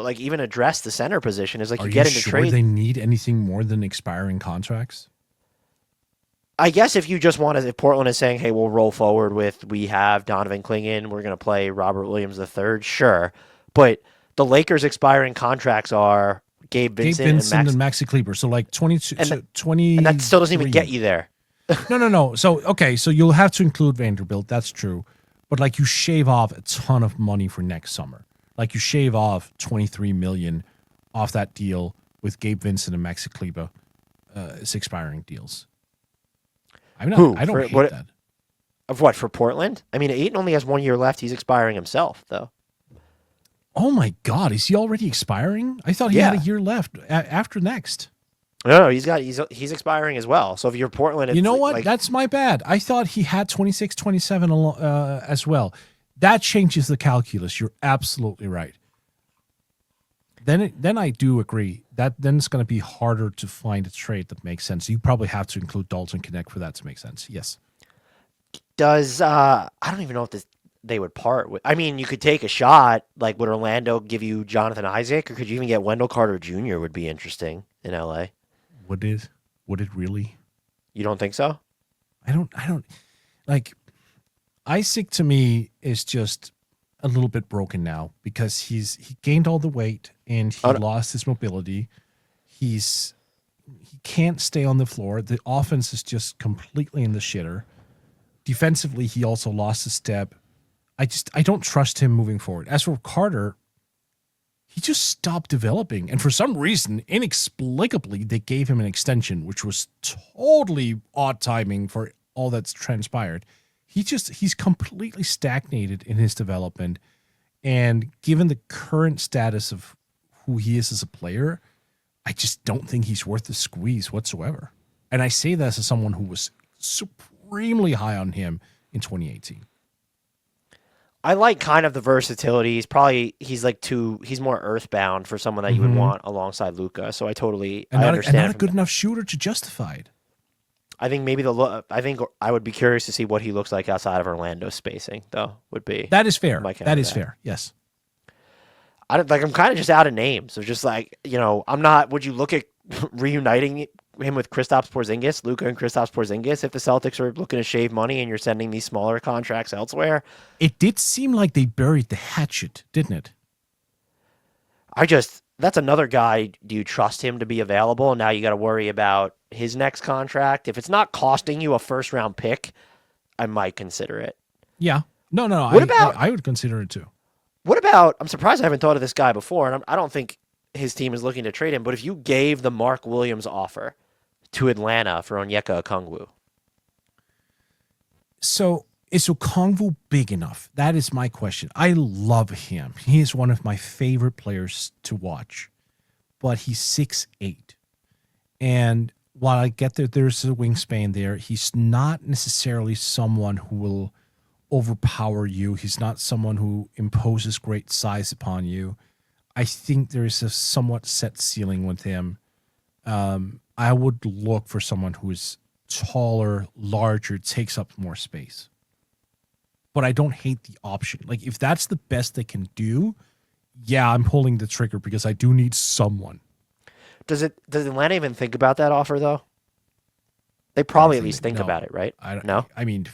[SPEAKER 1] like, even address the center position is like, you get into trade.
[SPEAKER 2] They need anything more than expiring contracts?
[SPEAKER 1] I guess if you just if Portland is saying, hey, we'll roll forward we have Donovan Clingan, we're going to play Robert Williams III, sure. But the Lakers' expiring contracts are Gabe Vincent and
[SPEAKER 2] Maxi Kleber. So like 22,
[SPEAKER 1] and
[SPEAKER 2] 20.
[SPEAKER 1] And that still doesn't even get you there.
[SPEAKER 2] No. So, okay, so you'll have to include Vanderbilt. That's true. But like, you shave off a ton of money for next summer. Like, you shave off $23 million off that deal with Gabe Vincent and Maxi Kleber expiring deals. I don't hate that.
[SPEAKER 1] Of what, for Portland? I mean, Ayton only has 1 year left. He's expiring himself, though.
[SPEAKER 2] Oh my God, is he already expiring? I thought he had a year left after next.
[SPEAKER 1] No, he's expiring as well. So if you're Portland, it's,
[SPEAKER 2] you know what? That's my bad. I thought he had 26, 27 as well. That changes the calculus. You're absolutely right. Then I do agree that then it's going to be harder to find a trade that makes sense. You probably have to include Dalton Connect for that to make sense. Yes.
[SPEAKER 1] Does I don't even know if they would part with. I mean, you could take a shot. Like, would Orlando give you Jonathan Isaac, or could you even get Wendell Carter Jr. would be interesting in LA?
[SPEAKER 2] Would it really?
[SPEAKER 1] You don't think so?
[SPEAKER 2] I don't like Isaac. To me, is just a little bit broken now because he gained all the weight and he lost his mobility. He can't stay on the floor. The offense is just completely in the shitter. Defensively, he also lost a step. I don't trust him moving forward. As for Carter, he just stopped developing. And for some reason, inexplicably, they gave him an extension, which was totally odd timing for all that's transpired. He's completely stagnated in his development. And given the current status of who he is as a player, I just don't think he's worth the squeeze whatsoever. And I say that as someone who was supremely high on him in 2018.
[SPEAKER 1] I like kind of the versatility. He's more earthbound for someone that you would want alongside Luka. So I understand.
[SPEAKER 2] And not a good enough shooter to justify it.
[SPEAKER 1] I think I would be curious to see what he looks like outside of Orlando spacing, though.
[SPEAKER 2] That is fair. That is fair. Yes.
[SPEAKER 1] I'm kind of just out of names. So just like, I'm not. Would you look at reuniting him with Kristaps Porzingis, Luka and Kristaps Porzingis, if the Celtics are looking to shave money and you're sending these smaller contracts elsewhere?
[SPEAKER 2] It did seem like they buried the hatchet, didn't it?
[SPEAKER 1] That's another guy. Do you trust him to be available? And now you got to worry about his next contract. If it's not costing you a first round pick, I might consider it.
[SPEAKER 2] Yeah. No. I would consider it too.
[SPEAKER 1] What about, I'm surprised I haven't thought of this guy before, and I don't think his team is looking to trade him, but if you gave the Mark Williams offer to Atlanta for Onyeka Okongwu.
[SPEAKER 2] So is Okongwu big enough? That is my question. I love him. He is one of my favorite players to watch, but he's 6'8". And while I get that there's a wingspan there, he's not necessarily someone who will overpower you. He's not someone who imposes great size upon you. I think there is a somewhat set ceiling with him. I would look for someone who is taller, larger, takes up more space. But I don't hate the option. Like, if that's the best they can do, yeah, I'm pulling the trigger because I do need someone.
[SPEAKER 1] Does Atlanta even think about that offer, though? They probably at least think about it, right? No?
[SPEAKER 2] I mean,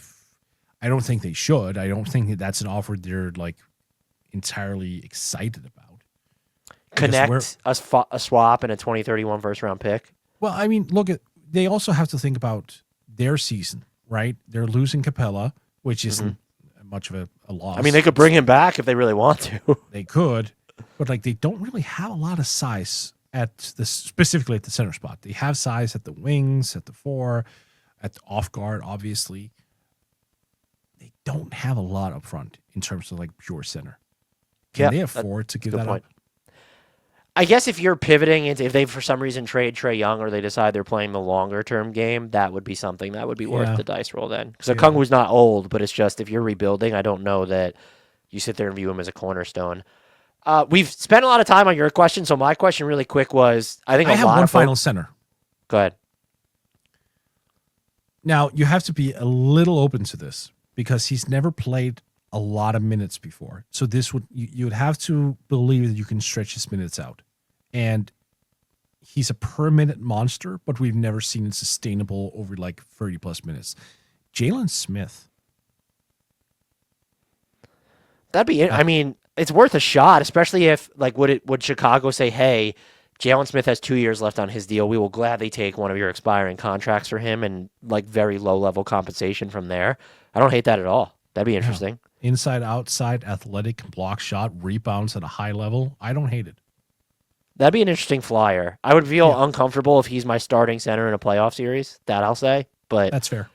[SPEAKER 2] I don't think they should. I don't think that that's an offer they're, like, entirely excited about.
[SPEAKER 1] Connect a swap and a 2031 first-round pick?
[SPEAKER 2] Well, I mean, they also have to think about their season, right? They're losing Capella, which isn't much of a loss.
[SPEAKER 1] I mean, they could bring him back if they really want to.
[SPEAKER 2] They could, but like they don't really have a lot of size specifically at the center spot. They have size at the wings, at the four, at the off guard, obviously. They don't have a lot up front in terms of like pure center. Can they afford to give that up?
[SPEAKER 1] I guess if you're pivoting into, if they for some reason trade Trae Young or they decide they're playing the longer term game, that would be something that would be worth the dice roll then. Because Okongwu's not old, but it's just if you're rebuilding, I don't know that you sit there and view him as a cornerstone. We've spent a lot of time on your question, so my question really quick was, I have
[SPEAKER 2] one final center.
[SPEAKER 1] Go ahead.
[SPEAKER 2] Now, you have to be a little open to this because he's never played a lot of minutes before. So you would have to believe that you can stretch his minutes out. And he's a per minute monster, but we've never seen it sustainable over like 30 plus minutes. Jalen Smith.
[SPEAKER 1] That'd be it. I mean, it's worth a shot, especially if like would Chicago say, hey, Jalen Smith has 2 years left on his deal. We will gladly take one of your expiring contracts for him and like very low level compensation from there. I don't hate that at all. That'd be interesting.
[SPEAKER 2] Yeah. Inside, outside, athletic, block shot, rebounds at a high level. I don't hate it.
[SPEAKER 1] That'd be an interesting flyer. I would feel uncomfortable if he's my starting center in a playoff series. That I'll say. But
[SPEAKER 2] that's fair.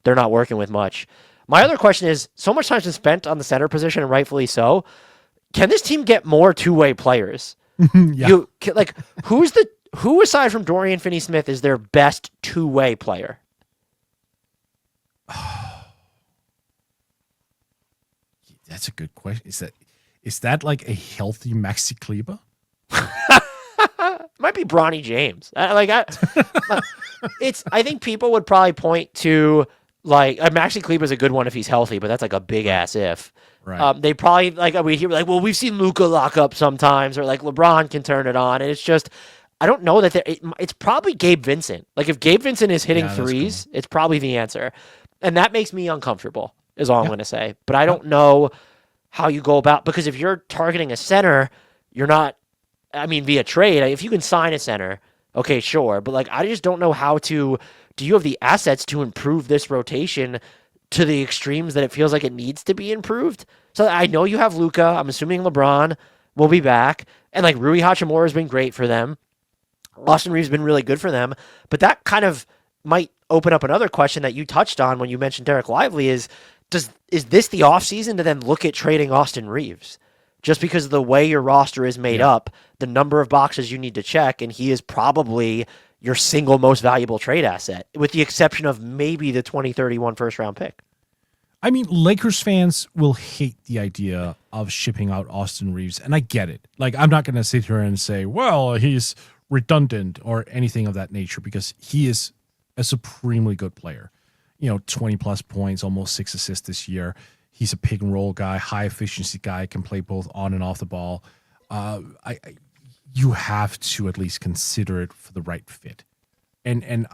[SPEAKER 1] They're not working with much. My other question is, so much time's been spent on the center position, and rightfully so. Can this team get more two-way players? Who aside from Dorian Finney-Smith is their best two-way player?
[SPEAKER 2] That's a good question. Is that like a healthy Maxi Kleber?
[SPEAKER 1] Might be Bronny James. I think people would probably point to like Maxi Kleber is a good one if he's healthy, but that's like a big ass if.
[SPEAKER 2] Right.
[SPEAKER 1] They probably we hear like, well, we've seen Luka lock up sometimes, or like LeBron can turn it on, and it's just I don't know that it's probably Gabe Vincent. Like if Gabe Vincent is hitting threes, it's probably the answer, and that makes me uncomfortable. Is all I'm going to say. But I don't know how you go about, because if you're targeting a center, you're not, via trade, if you can sign a center, okay, sure. But like, I just don't know do you have the assets to improve this rotation to the extremes that it feels like it needs to be improved? So I know you have Luka. I'm assuming LeBron will be back. And like Rui Hachimura has been great for them. Austin Reeves has been really good for them. But that kind of might open up another question that you touched on when you mentioned Derek Lively is this the offseason to then look at trading Austin Reeves? just because of the way your roster is made up, the number of boxes you need to check, and he is probably your single most valuable trade asset, with the exception of maybe the 2031 first-round pick.
[SPEAKER 2] I mean, Lakers fans will hate the idea of shipping out Austin Reeves, and I get it. Like, I'm not going to sit here and say, well, he's redundant or anything of that nature, because he is a supremely good player. 20-plus points, almost 6 assists this year. He's a pick and roll guy, high efficiency guy, can play both on and off the ball. You have to at least consider it for the right fit. And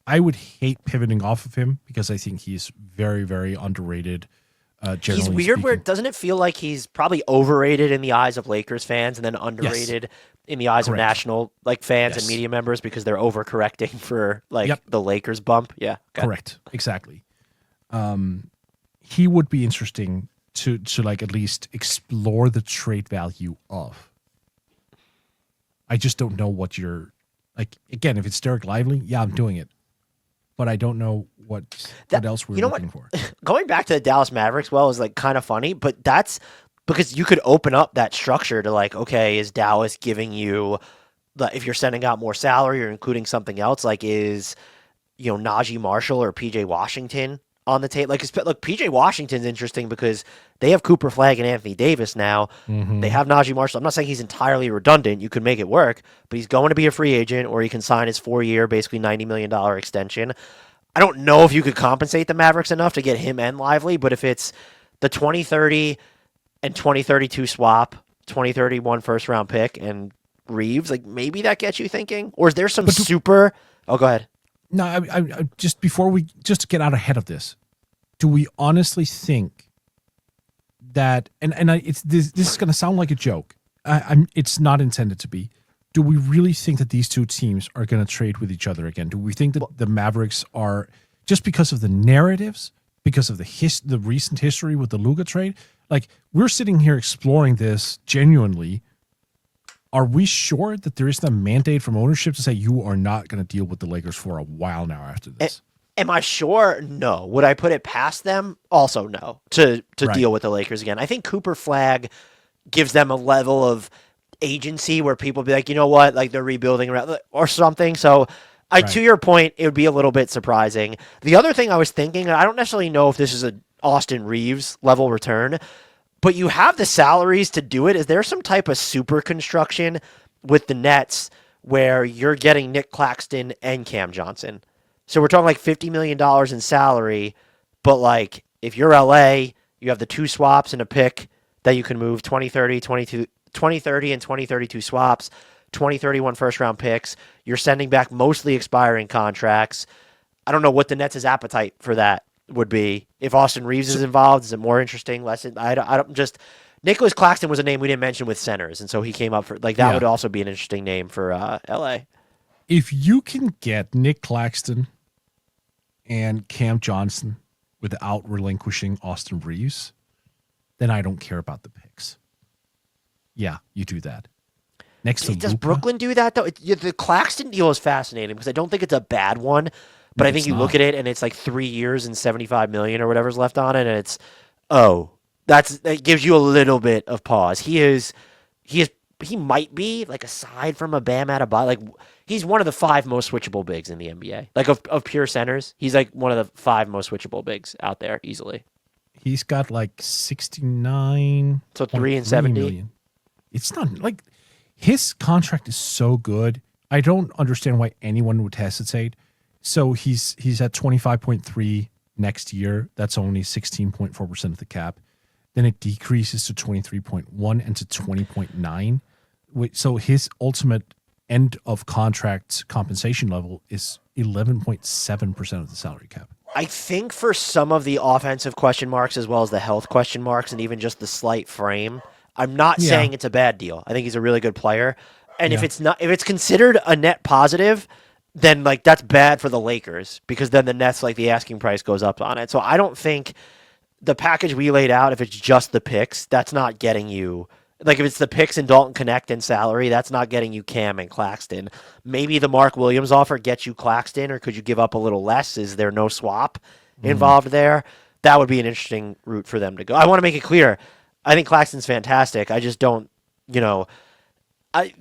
[SPEAKER 2] I would hate pivoting off of him because I think he's very, very underrated. He's weird
[SPEAKER 1] speaking. Where doesn't it feel like he's probably overrated in the eyes of Lakers fans and then underrated in the eyes of national fans and media members because they're overcorrecting for the Lakers bump? Yeah. Okay.
[SPEAKER 2] Correct. Exactly. He would be interesting to at least explore the trade value of. I just don't know what you're again, if it's Derek Lively, I'm doing it. But I don't know what else we're looking for.
[SPEAKER 1] Going back to the Dallas Mavericks, is kind of funny, but that's because you could open up that structure to okay, is Dallas giving you, if you're sending out more salary or including something else, is Najee Marshall or PJ Washington on the tape? Look, PJ Washington's interesting because they have Cooper Flagg and Anthony Davis now. Mm-hmm. They have Najee Marshall. I'm not saying he's entirely redundant. You could make it work, but he's going to be a free agent, or he can sign his 4-year, basically $90 million extension. I don't know if you could compensate the Mavericks enough to get him and Lively, but if it's the 2030 and 2032 swap, 2031 first-round pick, and Reeves, maybe that gets you thinking? Or is there some super... Oh, go ahead.
[SPEAKER 2] No, I just before we just get out ahead of this, do we honestly think that it's this is going to sound like a joke? It's not intended to be. Do we really think that these two teams are going to trade with each other again? Do we think that the Mavericks are, just because of the narratives, because of the recent history with the Luka trade? We're sitting here exploring this genuinely. Are we sure that there isn't a mandate from ownership to say you are not going to deal with the Lakers for a while now after this?
[SPEAKER 1] Am I sure? No. Would I put it past them? Also no. To deal with the Lakers again. I think Cooper Flagg gives them a level of agency where people be like, you know what, they're rebuilding or something. So to your point, it would be a little bit surprising. The other thing I was thinking, and I don't necessarily know if this is an Austin Reeves level return, but you have the salaries to do it. Is there some type of super construction with the Nets where you're getting Nick Claxton and Cam Johnson? So we're talking $50 million in salary, but if you're LA, you have the 2 swaps and a pick that you can move 2030 and 2032 swaps, 2031 first-round picks. You're sending back mostly expiring contracts. I don't know what the Nets' appetite for that would be. If Austin Reeves is involved, is it more interesting? Less? I don't just... Nicholas Claxton was a name we didn't mention with centers, and so he came up for... that would also be an interesting name for LA.
[SPEAKER 2] If you can get Nick Claxton and Cam Johnson without relinquishing Austin Reeves, then I don't care about the picks. Yeah, you do that.
[SPEAKER 1] Does Brooklyn do that, though? The Claxton deal is fascinating because I don't think it's a bad one, but I think you look at it and it's 3 years and $75 million or whatever's left on it, and it's, that gives you a little bit of pause. He might be, aside from a Bam Adebayo, he's one of the 5 most switchable bigs in the NBA. Of pure centers, he's one of the 5 most switchable bigs out there easily.
[SPEAKER 2] He's got 69.
[SPEAKER 1] So 3 and 70.
[SPEAKER 2] Million. It's not his contract is so good. I don't understand why anyone would hesitate. So he's at 25.3 next year. That's only 16.4% of the cap. Then it decreases to 23.1 and to 20.9. So his ultimate end of contract compensation level is 11.7% of the salary cap.
[SPEAKER 1] I think for some of the offensive question marks as well as the health question marks and even just the slight frame, I'm not saying it's a bad deal. I think he's a really good player. And if it's considered a net positive, then that's bad for the Lakers because then the Nets the asking price goes up on it. So I don't think the package we laid out, if it's just the picks, that's not getting you if it's the picks and Dalton Connect and salary, that's not getting you Cam and Claxton. Maybe the Mark Williams offer gets you Claxton, or could you give up a little less? Is there no swap involved there? That would be an interesting route for them to go. I want to make it clear. I think Claxton's fantastic. I just don't, you know, I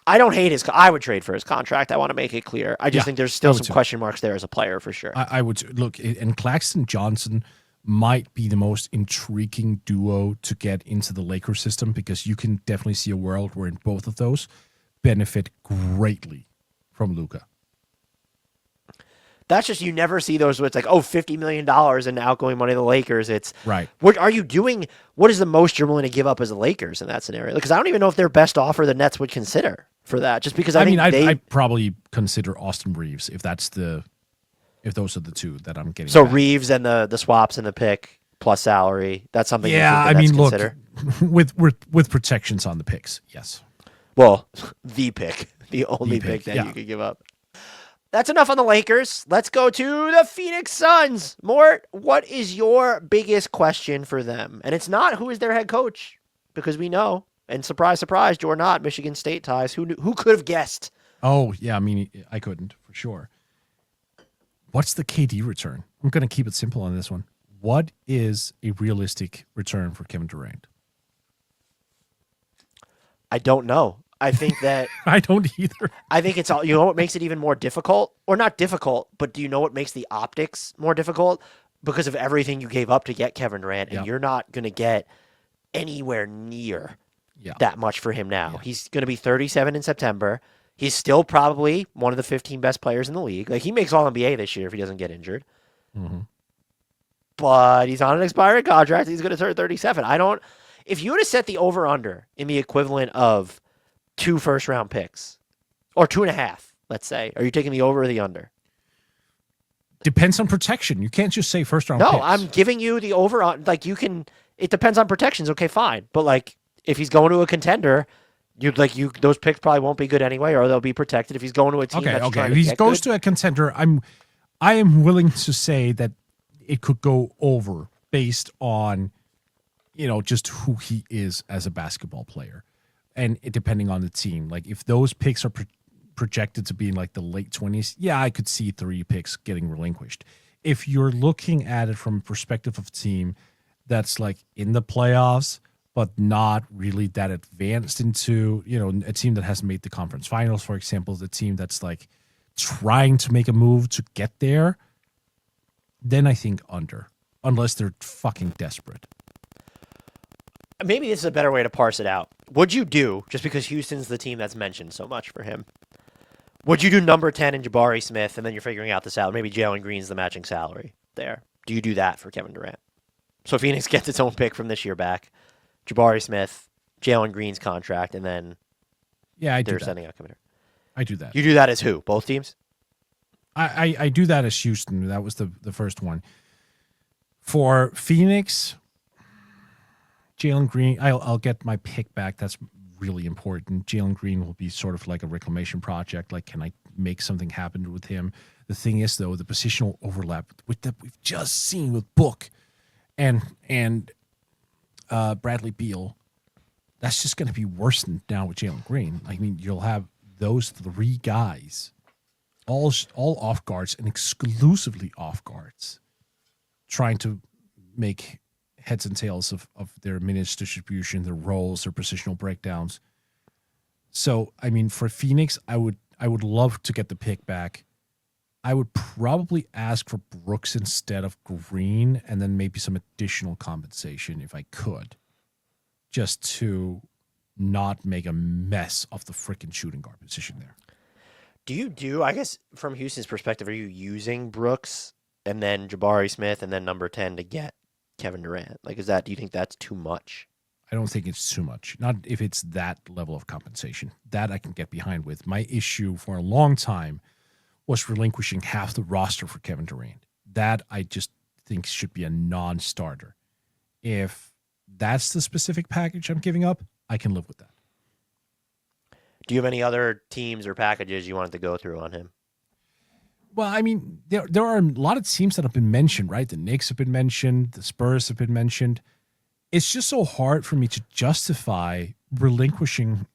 [SPEAKER 1] don't hate his. I would trade for his contract. I want to make it clear. I just think there's still some question marks there as a player for sure.
[SPEAKER 2] I would look, and Claxton Johnson might be the most intriguing duo to get into the Lakers system because you can definitely see a world wherein both of those benefit greatly from Luka.
[SPEAKER 1] That's just, you never see those where it's like, oh, $50 million in outgoing money to the Lakers. It's
[SPEAKER 2] right.
[SPEAKER 1] What are you doing? What is the most you're willing to give up as the Lakers in that scenario? Because I don't even know if their best offer the Nets would consider for that. Just because I'd
[SPEAKER 2] probably consider Austin Reeves if those are the two that I'm getting.
[SPEAKER 1] So
[SPEAKER 2] back.
[SPEAKER 1] Reeves and the swaps and the pick plus salary. That's something.
[SPEAKER 2] Yeah,
[SPEAKER 1] you think the Nets consider?
[SPEAKER 2] with protections on the picks. Yes.
[SPEAKER 1] Well, the only pick that you could give up. That's enough on the Lakers. Let's go to the Phoenix Suns. Mort, what is your biggest question for them? And it's not who is their head coach, because we know, and surprise, surprise, you're not, Michigan State ties. Who could have guessed?
[SPEAKER 2] Oh, yeah, I mean, I couldn't, for sure. What's the KD return? I'm going to keep it simple on this one. What is a realistic return for Kevin Durant?
[SPEAKER 1] I don't know. I think that
[SPEAKER 2] I don't either.
[SPEAKER 1] I think it's all, you know what makes it even more difficult, or not difficult, but do you know what makes the optics more difficult? Because of everything you gave up to get Kevin Durant, and you're not going to get anywhere near that much for him now. He's going to be 37 in September. He's still probably one of the 15 best players in the league. Like, he makes All NBA this year if he doesn't get injured.
[SPEAKER 2] Mm-hmm.
[SPEAKER 1] But he's on an expiring contract. He's going to turn 37. If you would have set the over-under in the equivalent of 2 first-round picks, or 2.5, let's say, are you taking the over or the under?
[SPEAKER 2] Depends on protection. You can't just say first-round
[SPEAKER 1] picks.
[SPEAKER 2] No,
[SPEAKER 1] I'm giving you the over on, like, you can, it depends on protections. Okay, fine. But, like, if he's going to a contender, those picks probably won't be good anyway, or they'll be protected. If he's going to a team that's trying to
[SPEAKER 2] if he goes to a contender, I am willing to say that it could go over based on, just who he is as a basketball player. And depending on the team, like if those picks are projected to be in like the late 20s, I could see 3 picks getting relinquished. If you're looking at it from a perspective of a team that's like in the playoffs, but not really that advanced into, a team that hasn't made the conference finals, for example, the team that's like trying to make a move to get there, then I think under, unless they're fucking desperate.
[SPEAKER 1] Maybe this is a better way to parse it out. Would you do, just because Houston's the team that's mentioned so much for him, would you do number 10 in Jabari Smith, and then you're figuring out the salary? Maybe Jalen Green's the matching salary there. Do you do that for Kevin Durant? So Phoenix gets its own pick from this year back, Jabari Smith, Jalen Green's contract, and then they're sending out Kevin Durant.
[SPEAKER 2] I do that.
[SPEAKER 1] You do that as who? Both teams?
[SPEAKER 2] I do that as Houston. That was the first one. For Phoenix, Jalen Green, I'll get my pick back. That's really important. Jalen Green will be sort of like a reclamation project. Like, can I make something happen with him? The thing is, though, the positional overlap with that we've just seen with Book and Bradley Beal, that's just going to be worsened now with Jalen Green. I mean, you'll have those 3 guys, all off guards and exclusively off guards, trying to make heads and tails of their minutes distribution, their roles, their positional breakdowns. So, I mean, for Phoenix, I would love to get the pick back. I would probably ask for Brooks instead of Green, and then maybe some additional compensation if I could, just to not make a mess of the freaking shooting guard position there.
[SPEAKER 1] I guess from Houston's perspective, are you using Brooks and then Jabari Smith and then number 10 to get Kevin Durant? Like, do you think that's too much?
[SPEAKER 2] I don't think it's too much. Not if it's that level of compensation. That I can get behind with. My issue for a long time was relinquishing half the roster for Kevin Durant. That I just think should be a non-starter. If that's the specific package I'm giving up, I can live with that.
[SPEAKER 1] Do you have any other teams or packages you wanted to go through on him?
[SPEAKER 2] Well, I mean, there are a lot of teams that have been mentioned, right? The Knicks have been mentioned. The Spurs have been mentioned. It's just so hard for me to justify relinquishing,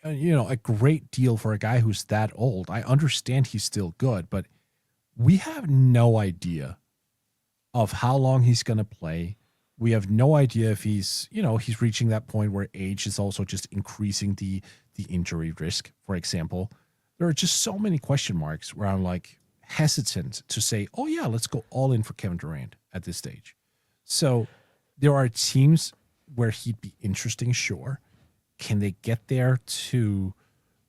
[SPEAKER 2] a great deal for a guy who's that old. I understand he's still good, but we have no idea of how long he's going to play, We have no idea if he's reaching that point where age is also just increasing the injury risk, for example. There are just so many question marks where I'm like hesitant to say, oh yeah, let's go all in for Kevin Durant at this stage. So there are teams where he'd be interesting, sure. Can they get there to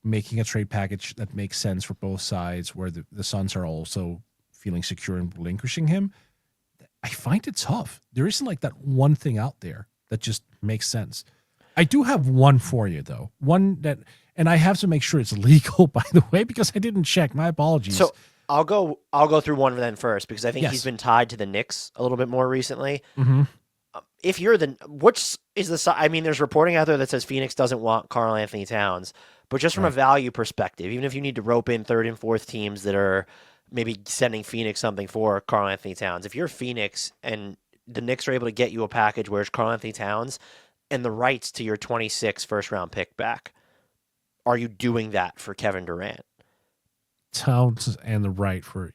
[SPEAKER 2] making a trade package that makes sense for both sides, where the Suns are also feeling secure in relinquishing him? I find it tough. There isn't like that one thing out there that just makes sense. I do have one for you though. One that, and I have to make sure it's legal, by the way, because I didn't check. My apologies.
[SPEAKER 1] So I'll go through one then first, because I think he's been tied to the Knicks a little bit more recently.
[SPEAKER 2] Mm-hmm.
[SPEAKER 1] If you're which is the, I mean, there's reporting out there that says Phoenix doesn't want Karl Anthony Towns, but just from a value perspective, even if you need to rope in third and fourth teams that are maybe sending Phoenix something for Karl Anthony Towns, if you're Phoenix and the Knicks are able to get you a package where it's Karl Anthony Towns and the rights to your 26 first round pick back, are you doing that for Kevin Durant?
[SPEAKER 2] Towns and the right for.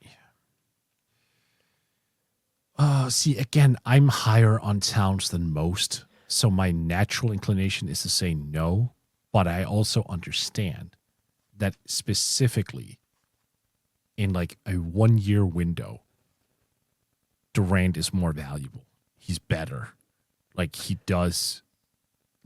[SPEAKER 2] See, again, I'm higher on Towns than most, so my natural inclination is to say no, but I also understand that specifically in like a 1 year window, Durant is more valuable. He's better. Like, he does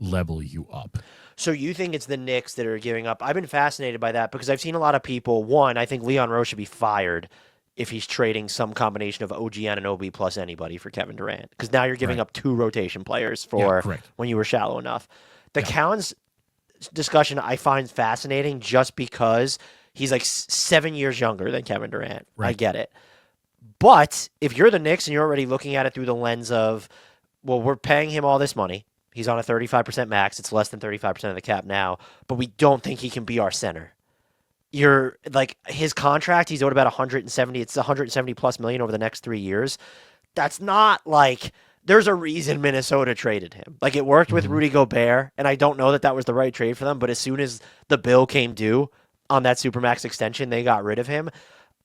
[SPEAKER 2] level you up.
[SPEAKER 1] So you think it's the Knicks that are giving up? I've been fascinated by that because I've seen a lot of people. One, I think Leon Rose should be fired if he's trading some combination of OG Anunoby plus anybody for Kevin Durant, because now you're giving up two rotation players for when you were shallow enough. The Cowens discussion I find fascinating just because he's like 7 years younger than Kevin Durant. I get it. But if you're the Knicks and you're already looking at it through the lens of, well, we're paying him all this money. He's on a 35% max. It's less than 35% of the cap now, but we don't think he can be our center. You're like, his contract, he's owed about 170. It's 170 plus million over the next 3 years. That's not like, there's a reason Minnesota traded him. Like, it worked with Rudy Gobert, and I don't know that that was the right trade for them, but as soon as the bill came due on that Supermax extension, they got rid of him.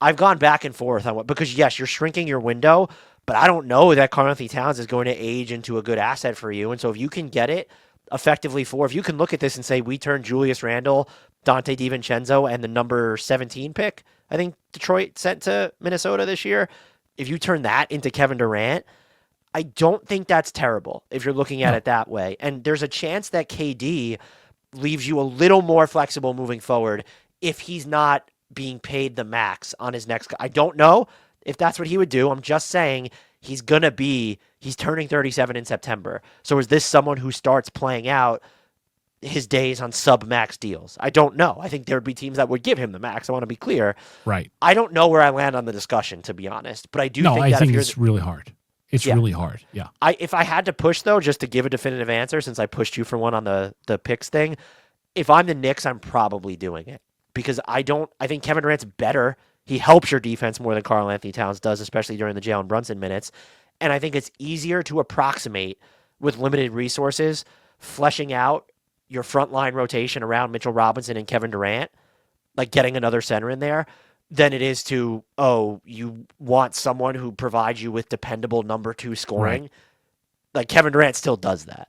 [SPEAKER 1] I've gone back and forth on what, because yes, you're shrinking your window, but I don't know that Karl Anthony Towns is going to age into a good asset for you. And so if you can get it effectively if you can look at this and say, we turned Julius Randle, Dante DiVincenzo, and the number 17 pick, I think Detroit sent to Minnesota this year, if you turn that into Kevin Durant, I don't think that's terrible if you're looking at it that way. And there's a chance that KD leaves you a little more flexible moving forward if he's not being paid the max on his next. I don't know if that's what he would do. I'm just saying he's turning 37 in September. So is this someone who starts playing out his days on sub-max deals? I don't know. I think there would be teams that would give him the max. I want to be clear.
[SPEAKER 2] Right.
[SPEAKER 1] I don't know where I land on the discussion, to be honest. But I do think that
[SPEAKER 2] I think it's really hard. It's really hard. Yeah.
[SPEAKER 1] If I had to push, though, just to give a definitive answer, since I pushed you for one on the picks thing, if I'm the Knicks, I'm probably doing it. Because I think Kevin Durant's better. He helps your defense more than Karl Anthony Towns does, especially during the Jalen Brunson minutes. And I think it's easier to approximate with limited resources, fleshing out your frontline rotation around Mitchell Robinson and Kevin Durant, like getting another center in there, than it is to, you want someone who provides you with dependable number 2 scoring. Right. Like, Kevin Durant still does that.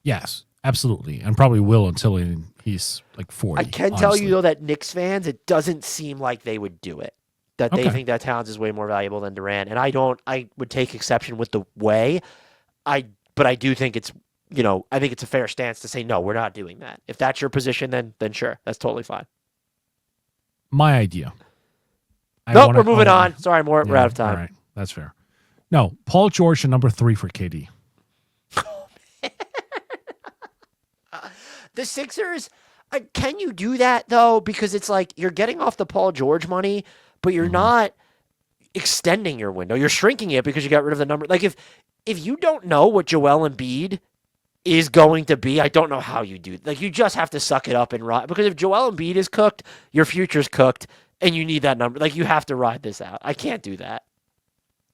[SPEAKER 2] Yes, absolutely. And probably will until he's like 40.
[SPEAKER 1] I can tell you, though, that Knicks fans, it doesn't seem like they would do it. That they think that Towns is way more valuable than Durant. And I would take exception with the way. But I do think it's, I think it's a fair stance to say, no, we're not doing that. If that's your position, then sure, that's totally fine.
[SPEAKER 2] My idea.
[SPEAKER 1] We're moving on. Sorry, we're out of time.
[SPEAKER 2] All right, that's fair. No, Paul George at number 3 for KD.
[SPEAKER 1] The Sixers, can you do that, though? Because it's like you're getting off the Paul George money, but you're not extending your window. You're shrinking it because you got rid of the number. Like, if you don't know what Joel Embiid is going to be, I don't know how you do. Like, you just have to suck it up and ride. Because if Joel Embiid is cooked, your future's cooked, and you need that number. Like, you have to ride this out. I can't do that.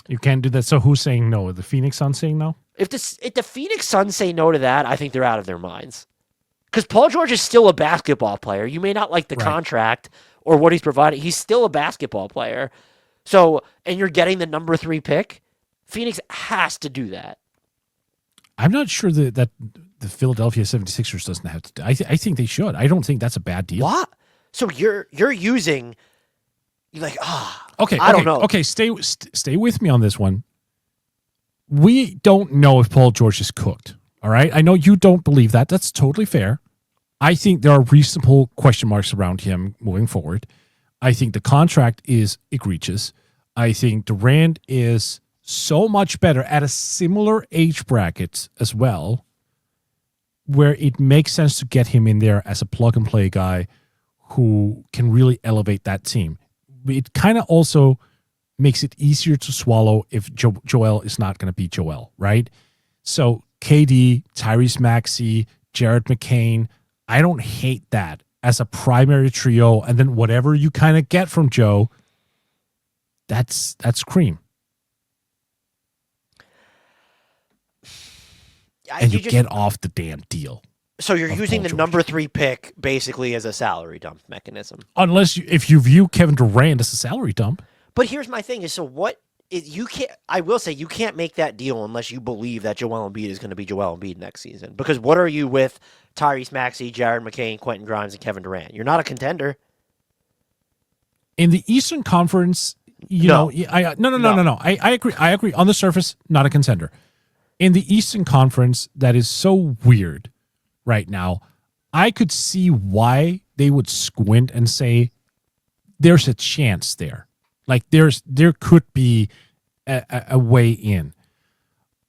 [SPEAKER 2] You can't do that. So who's saying no? The Phoenix Suns saying no?
[SPEAKER 1] If the Phoenix Suns say no to that, I think they're out of their minds. Because Paul George is still a basketball player. You may not like the contract or what he's providing. He's still a basketball player. So, and you're getting the number 3 pick. Phoenix has to do that.
[SPEAKER 2] I'm not sure that the Philadelphia 76ers doesn't have to. I think they should. I don't think that's a bad deal.
[SPEAKER 1] What? So you're using, you're like,
[SPEAKER 2] Okay.
[SPEAKER 1] I don't know.
[SPEAKER 2] Okay, stay with me on this one. We don't know if Paul George is cooked. All right. I know you don't believe that. That's totally fair. I think there are reasonable question marks around him moving forward. I think the contract is egregious. I think Durant is so much better at a similar age bracket as well, where it makes sense to get him in there as a plug-and-play guy who can really elevate that team. It kind of also makes it easier to swallow if Joel is not going to be Joel, right? So KD, Tyrese Maxey, Jared McCain, I don't hate that as a primary trio, and then whatever you kind of get from Joe, that's cream. And you get off the damn deal.
[SPEAKER 1] So you're using the number 3 pick basically as a salary dump mechanism.
[SPEAKER 2] Unless if you view Kevin Durant as a salary dump.
[SPEAKER 1] But here's my thing: is so what is you can't. I will say you can't make that deal unless you believe that Joel Embiid is going to be Joel Embiid next season. Because what are you with Tyrese Maxey, Jared McCain, Quentin Grimes, and Kevin Durant? You're not a contender.
[SPEAKER 2] In the Eastern Conference, no. I agree. I agree. On the surface, not a contender. In the Eastern Conference, that is so weird right now. I could see why they would squint and say there's a chance there. Like there could be a way in.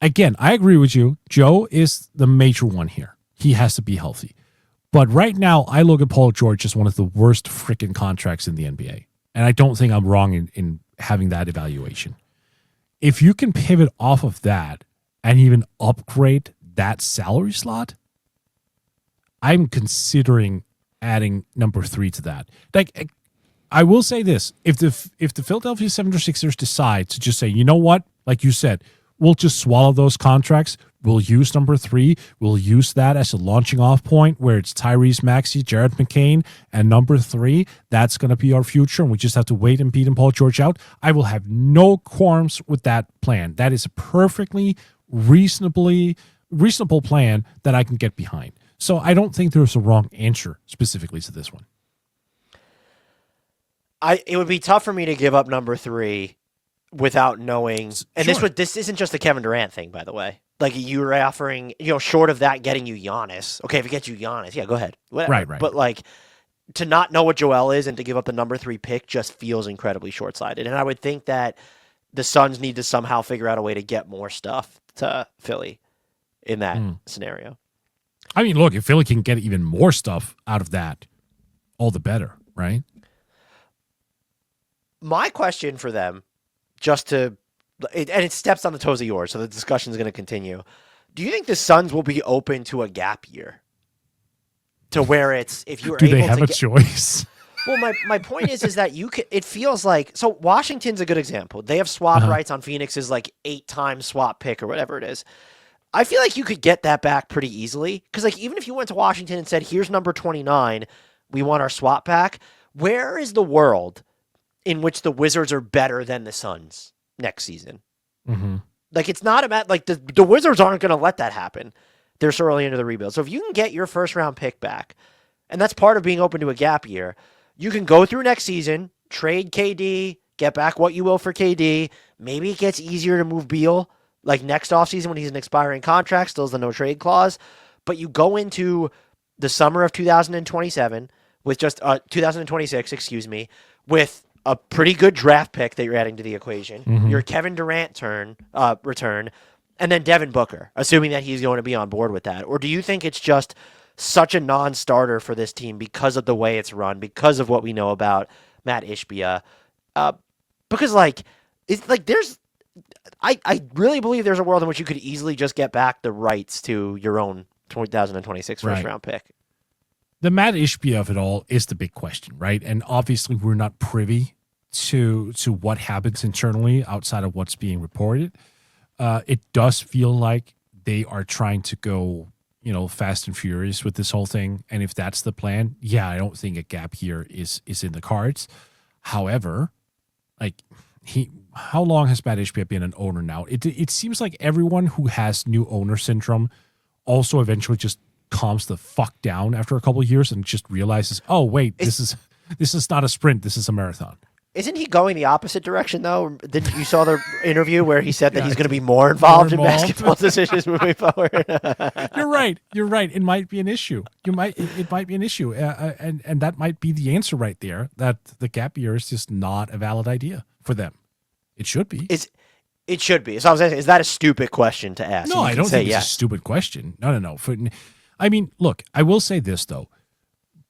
[SPEAKER 2] Again, I agree with you. Joe is the major one here. He has to be healthy. But right now, I look at Paul George as one of the worst freaking contracts in the NBA. And I don't think I'm wrong in having that evaluation. If you can pivot off of that and even upgrade that salary slot, I'm considering adding number 3 to that. Like, I will say this: if the Philadelphia 76ers decide to just say, you know what, like you said, we'll just swallow those contracts. We'll use number 3. We'll use that as a launching off point where it's Tyrese Maxey, Jared McCain, and number 3. That's going to be our future, and we just have to wait and beat Paul George out. I will have no qualms with that plan. That is a perfectly reasonable plan that I can get behind. So I don't think there's a wrong answer specifically to this one.
[SPEAKER 1] It would be tough for me to give up number 3 without knowing. And
[SPEAKER 2] sure.
[SPEAKER 1] this isn't just a Kevin Durant thing, by the way. Like you're offering, short of that getting you Giannis. Okay, if it gets you Giannis, yeah, go ahead. Whatever.
[SPEAKER 2] Right.
[SPEAKER 1] But like to not know what Joel is and to give up the number 3 pick just feels incredibly short-sighted. And I would think that the Suns need to somehow figure out a way to get more stuff to Philly in that scenario.
[SPEAKER 2] I mean, look, if Philly can get even more stuff out of that, all the better, right?
[SPEAKER 1] My question for them, and it steps on the toes of yours, so the discussion is going to continue. Do you think the Suns will be open to a gap year? To where it's, if you're able to
[SPEAKER 2] do they have a choice?
[SPEAKER 1] Well, my point is that it feels like, so Washington's a good example. They have swap rights on Phoenix's like 8-time swap pick or whatever it is. I feel like you could get that back pretty easily. Because like even if you went to Washington and said, here's number 29, we want our swap back. Where is the world in which the Wizards are better than the Suns next season?
[SPEAKER 2] Mm-hmm.
[SPEAKER 1] Like it's not about like the Wizards aren't going to let that happen. They're so early into the rebuild. So if you can get your first round pick back, and that's part of being open to a gap year, you can go through next season, trade KD, get back what you will for KD. Maybe it gets easier to move Beal like next offseason when he's an expiring contract, still has the no trade clause. But you go into the summer of 2027 with just 2026, with a pretty good draft pick that you're adding to the equation.
[SPEAKER 2] Mm-hmm.
[SPEAKER 1] Your Kevin Durant return, and then Devin Booker, assuming that he's going to be on board with that. Or do you think it's just such a non-starter for this team because of the way it's run, because of what we know about Matt Ishbia? Because like it's like I really believe there's a world in which you could easily just get back the rights to your own 2026 first round pick.
[SPEAKER 2] The Matt Ishbia of it all is the big question, right? And obviously we're not privy to what happens internally outside of what's being reported. It does feel like they are trying to go, fast and furious with this whole thing. And if that's the plan, yeah, I don't think a gap here is in the cards. However, like how long has Matt Ishbia been an owner now? It seems like everyone who has new owner syndrome also eventually just calms the fuck down after a couple of years and just realizes, oh wait, this is not a sprint, this is a marathon.
[SPEAKER 1] Isn't he going the opposite direction though? Didn't you saw the interview where he said that he's going to be more involved in basketball decisions moving forward?
[SPEAKER 2] You're right. It might be an issue. It might be an issue, and that might be the answer right there. That the gap year is just not a valid idea for them. It should be.
[SPEAKER 1] It should be. So I was asking, is that a stupid question to ask?
[SPEAKER 2] No, I don't think it's a stupid question. No. I mean, look, I will say this though.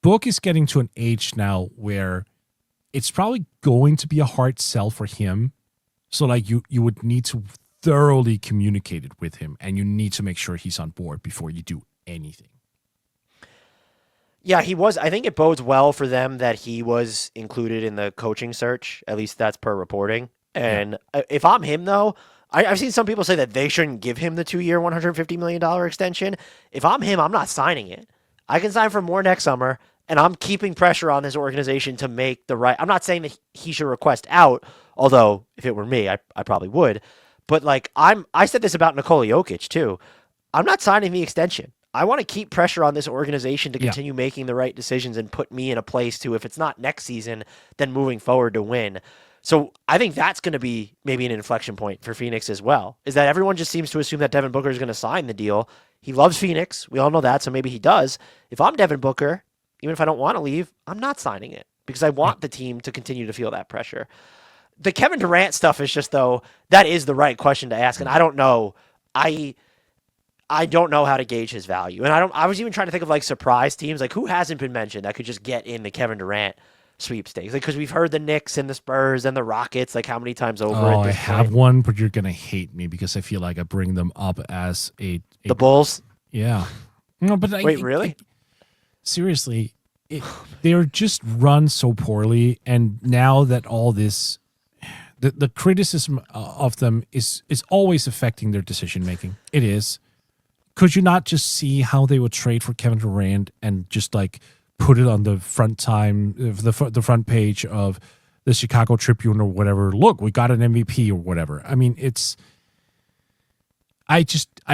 [SPEAKER 2] Book is getting to an age now where it's probably going to be a hard sell for him. So like you would need to thoroughly communicate it with him, and you need to make sure he's on board before you do anything.
[SPEAKER 1] Yeah, he was. I think it bodes well for them that he was included in the coaching search. At least that's per reporting. And if I'm him, though, I've seen some people say that they shouldn't give him the 2-year, $150 million extension. If I'm him, I'm not signing it. I can sign for more next summer, and I'm keeping pressure on this organization to make the right. I'm not saying that he should request out, although if it were me, I probably would. But like I said this about Nikola Jokic too. I'm not signing the extension. I want to keep pressure on this organization to continue making the right decisions and put me in a place to, if it's not next season, then moving forward to win. So I think that's going to be maybe an inflection point for Phoenix as well, is that everyone just seems to assume that Devin Booker is going to sign the deal. He loves Phoenix. We all know that, so maybe he does. If I'm Devin Booker, even if I don't want to leave, I'm not signing it because I want the team to continue to feel that pressure. The Kevin Durant stuff is just, though, that is the right question to ask, and I don't know. I don't know how to gauge his value. And I was even trying to think of like surprise teams, like who hasn't been mentioned that could just get in the Kevin Durant sweepstakes, like because we've heard the Knicks and the Spurs and the Rockets like how many times over.
[SPEAKER 2] I have one, but you're gonna hate me because I feel like I bring them up as the
[SPEAKER 1] Bulls.
[SPEAKER 2] Yeah, no, but
[SPEAKER 1] wait, really?
[SPEAKER 2] Seriously, they're just run so poorly, and now that all this, the criticism of them is always affecting their decision making. It is. Could you not just see how they would trade for Kevin Durant and just like put it on the the front page of the Chicago Tribune or whatever? Look, we got an MVP or whatever. I mean, I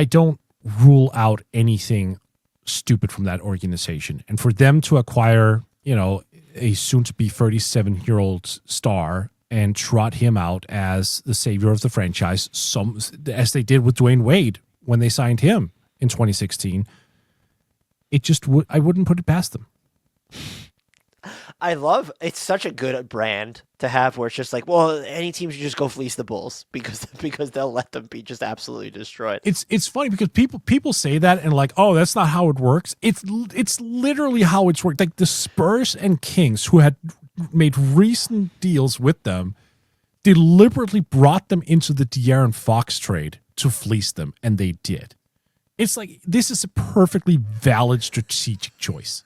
[SPEAKER 2] don't rule out anything stupid from that organization. And for them to acquire, a soon-to-be 37-year-old star and trot him out as the savior of the franchise, as they did with Dwayne Wade when they signed him in 2016, I wouldn't put it past them.
[SPEAKER 1] It's such a good brand to have where it's just like, well, any team should just go fleece the Bulls because they'll let them be just absolutely destroyed.
[SPEAKER 2] It's funny because people say that and like, oh, that's not how it works. It's literally how it's worked. Like the Spurs and Kings, who had made recent deals with them, deliberately brought them into the De'Aaron Fox trade to fleece them, and they did. It's like, this is a perfectly valid strategic choice.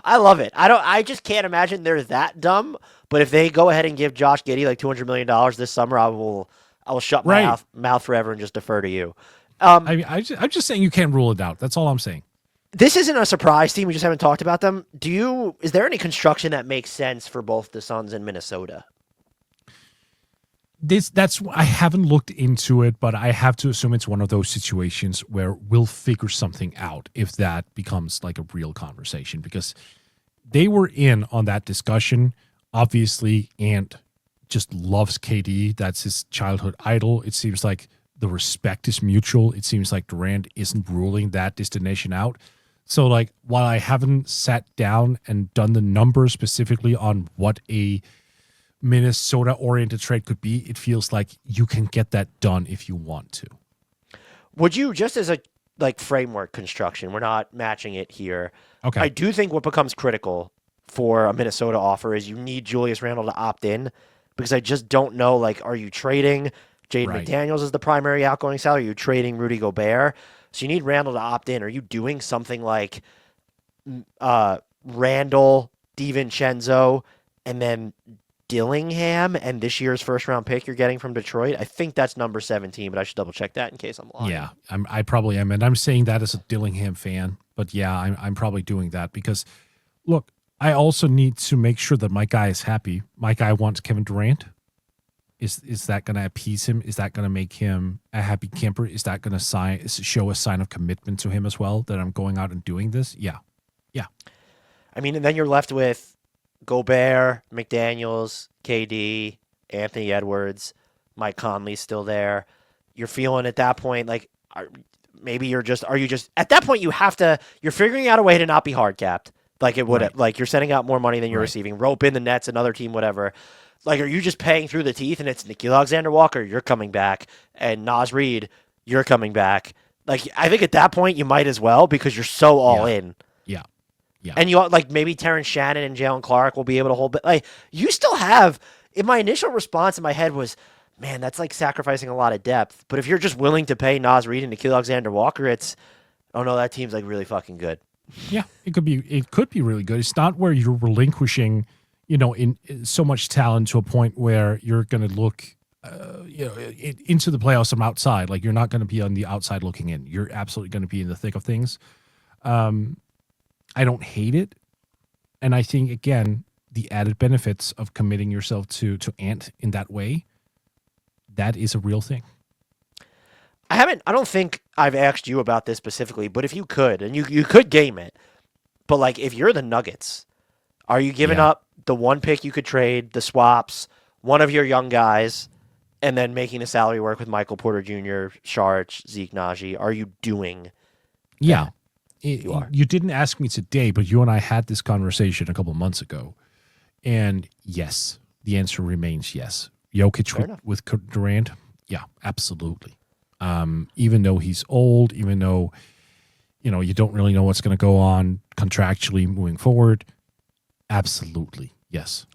[SPEAKER 1] I love it. I just can't imagine they're that dumb. But if they go ahead and give Josh Giddey like $200 million this summer, I will shut my mouth forever and just defer to you.
[SPEAKER 2] I'm just saying you can't rule it out. That's all I'm saying.
[SPEAKER 1] This isn't a surprise team. We just haven't talked about them. Is there any construction that makes sense for both the Suns and Minnesota?
[SPEAKER 2] I haven't looked into it, but I have to assume it's one of those situations where we'll figure something out if that becomes like a real conversation, because they were in on that discussion. Obviously, Ant just loves KD. That's his childhood idol. It seems like the respect is mutual. It seems like Durant isn't ruling that destination out. So like, while I haven't sat down and done the numbers specifically on what a Minnesota-oriented trade could be, it feels like you can get that done if you want to.
[SPEAKER 1] Would you, just as a framework construction, we're not matching it here.
[SPEAKER 2] Okay.
[SPEAKER 1] I do think what becomes critical for a Minnesota offer is you need Julius Randle to opt in, because I just don't know, are you trading Jaden McDaniels as the primary outgoing salary? Are you trading Rudy Gobert? So you need Randle to opt in. Are you doing something like Randle, DiVincenzo, and then Dillingham and this year's first-round pick you're getting from Detroit? I think that's number 17, but I should double-check that in case I'm lying.
[SPEAKER 2] Yeah, I probably am, and I'm saying that as a Dillingham fan, but yeah, I'm probably doing that because, look, I also need to make sure that my guy is happy. My guy wants Kevin Durant. Is that going to appease him? Is that going to make him a happy camper? Is that going to show a sign of commitment to him as well, that I'm going out and doing this? Yeah. Yeah.
[SPEAKER 1] I mean, and then you're left with Gobert, McDaniels, KD, Anthony Edwards, Mike Conley's still there. You're feeling at that point like are you just at that point you're figuring out a way to not be hard capped like it would
[SPEAKER 2] Right.
[SPEAKER 1] like you're sending out more money than you're
[SPEAKER 2] Right.
[SPEAKER 1] receiving. Rope in the Nets, another team, whatever. Like, are you just paying through the teeth and it's Nickeil Alexander-Walker, you're coming back, and Naz Reid, you're coming back? Like, I think at that point you might as well because you're so all in.
[SPEAKER 2] Yeah. Yeah.
[SPEAKER 1] And you like maybe Terrence Shannon and Jalen Clark will be able to hold, but like you still have. In my initial response in my head was, man, that's like sacrificing a lot of depth. But if you're just willing to pay Naz Reid and Nickeil Alexander-Walker, it's oh no, that team's like really fucking good.
[SPEAKER 2] Yeah, it could be really good. It's not where you're relinquishing, in so much talent to a point where you're going to look, into the playoffs from outside. Like you're not going to be on the outside looking in. You're absolutely going to be in the thick of things. I don't hate it, and I think again the added benefits of committing yourself to Ant in that way, that is a real thing.
[SPEAKER 1] I don't think I've asked you about this specifically, but if you could, and you could game it, but like if you're the Nuggets, are you giving up the one pick you could trade, the swaps, one of your young guys, and then making the salary work with Michael Porter Jr., Sharch, Zeke Naji? Are you doing
[SPEAKER 2] Yeah.
[SPEAKER 1] You are.
[SPEAKER 2] You didn't ask me today, but you and I had this conversation a couple of months ago. And yes, the answer remains yes. Jokic with Durant, yeah, absolutely. Even though he's old, even though, you don't really know what's going to go on contractually moving forward, absolutely, yes.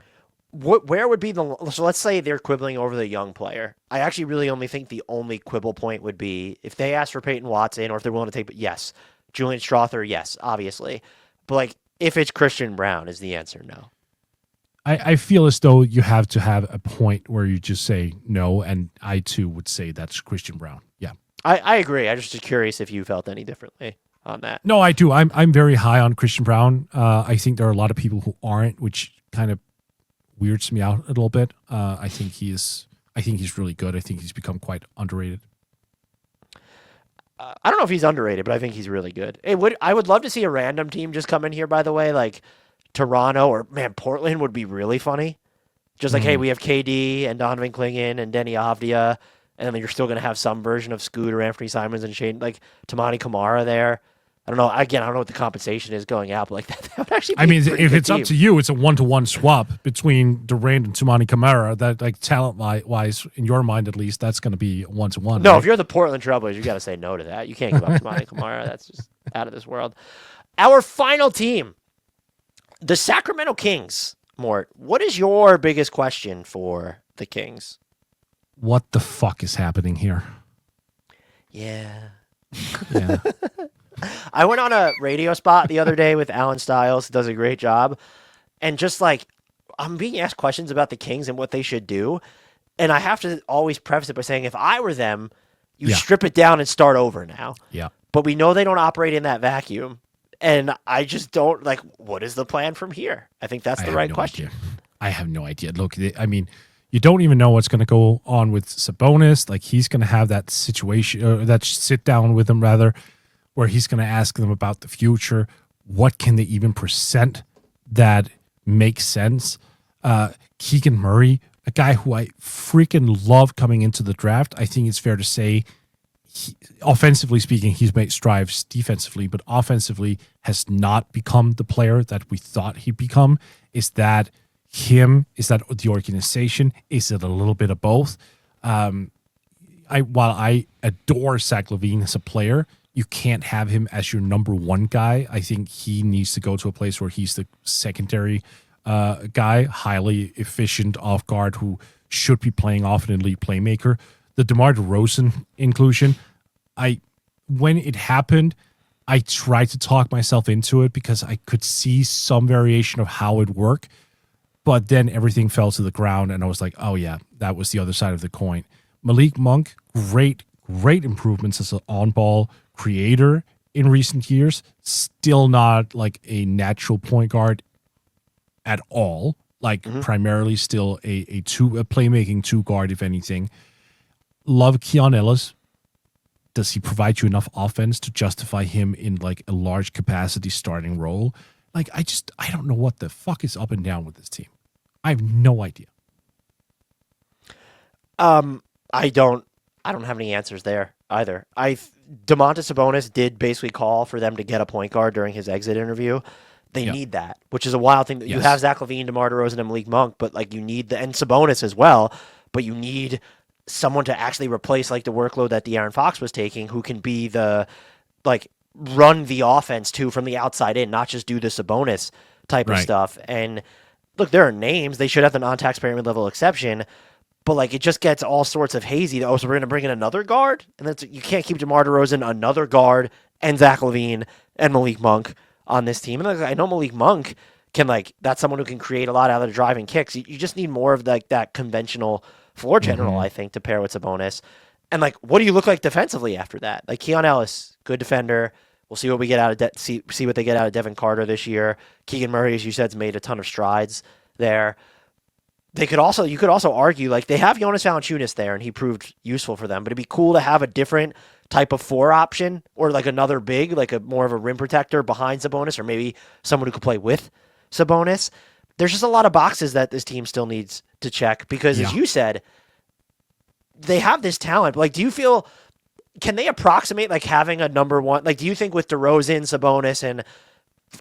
[SPEAKER 1] Where would be so let's say they're quibbling over the young player. I actually really only think the only quibble point would be if they ask for Peyton Watson or if they're willing to take, but yes. Julian Strother, yes, obviously. But like if it's Christian Brown, is the answer no?
[SPEAKER 2] I feel as though you have to have a point where you just say no, and I too would say that's Christian Brown. Yeah.
[SPEAKER 1] I agree. I just was curious if you felt any differently on that.
[SPEAKER 2] No, I do. I'm very high on Christian Brown. I think there are a lot of people who aren't, which kind of weirds me out a little bit. I think he's really good. I think he's become quite underrated.
[SPEAKER 1] I don't know if he's underrated, but I think he's really good. I would love to see a random team just come in here, by the way, like Toronto or, man, Portland would be really funny. Just like, hey, we have KD and Donovan Clingan and Denny Avdia, and then you're still going to have some version of Scoot or Anthony Simons and Shane, like Tamani Kamara there. I don't know. Again, I don't know what the compensation is going out, but like that would actually be
[SPEAKER 2] if it's up to you, it's a 1-to-1 swap between Durant and Tamani Kamara. That, like, talent-wise, in your mind at least, that's going to be 1-to-1.
[SPEAKER 1] No,
[SPEAKER 2] right?
[SPEAKER 1] if you're the Portland Trailblazers, you got to say no to that. You can't give up Tamani Kamara. That's just out of this world. Our final team, the Sacramento Kings. Mort, what is your biggest question for the Kings?
[SPEAKER 2] What the fuck is happening here?
[SPEAKER 1] Yeah.
[SPEAKER 2] Yeah.
[SPEAKER 1] I went on a radio spot the other day with Alan Stiles, who does a great job. And just like, I'm being asked questions about the Kings and what they should do. And I have to always preface it by saying, if I were them, you strip it down and start over now.
[SPEAKER 2] Yeah.
[SPEAKER 1] But we know they don't operate in that vacuum. And I just don't, like, what is the plan from here? I think that's the right question.
[SPEAKER 2] Idea. I have no idea. Look, I mean, you don't even know what's going to go on with Sabonis. Like, he's going to have that situation, or that sit down with him, rather, where he's going to ask them about the future. What can they even present that makes sense? Keegan Murray, a guy who I freaking love coming into the draft. I think it's fair to say, offensively speaking, he's made strides defensively, but offensively has not become the player that we thought he'd become. Is that him? Is that the organization? Is it a little bit of both? While I adore Zach LaVine as a player, you can't have him as your number one guy. I think he needs to go to a place where he's the secondary guy, highly efficient off guard who should be playing off an elite playmaker. The DeMar DeRozan inclusion, when it happened, I tried to talk myself into it because I could see some variation of how it worked, but then everything fell to the ground, and I was like, oh yeah, that was the other side of the coin. Malik Monk, great improvements as an on-ball creator in recent years. Still not like a natural point guard at all. Like primarily still a playmaking two guard, if anything. Love Keon Ellis. Does he provide you enough offense to justify him in like a large capacity starting role? Like I don't know what the fuck is up and down with this team. I have no idea.
[SPEAKER 1] I don't have any answers there either. Domantas Sabonis did basically call for them to get a point guard during his exit interview. They need that, which is a wild thing. That You have Zach LaVine, DeMar DeRozan, and Malik Monk, but like you need and Sabonis as well. But you need someone to actually replace like the workload that De'Aaron Fox was taking, who can be the like run the offense too from the outside in, not just do the Sabonis type of stuff. And look, there are names. They should have the non-taxpayer mid-level exception. But like it just gets all sorts of hazy. Oh, so we're going to bring in another guard, and you can't keep DeMar DeRozan, another guard, and Zach LaVine and Malik Monk on this team. And like, I know Malik Monk can that's someone who can create a lot out of the driving kicks. You just need more of like that conventional floor general, I think, to pair with Sabonis. And like, what do you look like defensively after that? Like Keon Ellis, good defender. We'll see what we get out of see what they get out of Devin Carter this year. Keegan Murray, as you said, has made a ton of strides there. You could also argue like they have Jonas Valanciunas there, and he proved useful for them. But it'd be cool to have a different type of four option, or like another big, like a more of a rim protector behind Sabonis, or maybe someone who could play with Sabonis. There's just a lot of boxes that this team still needs to check because, as you said, they have this talent. Like, do you feel? Can they approximate like having a number one? Like, do you think with DeRozan, Sabonis, and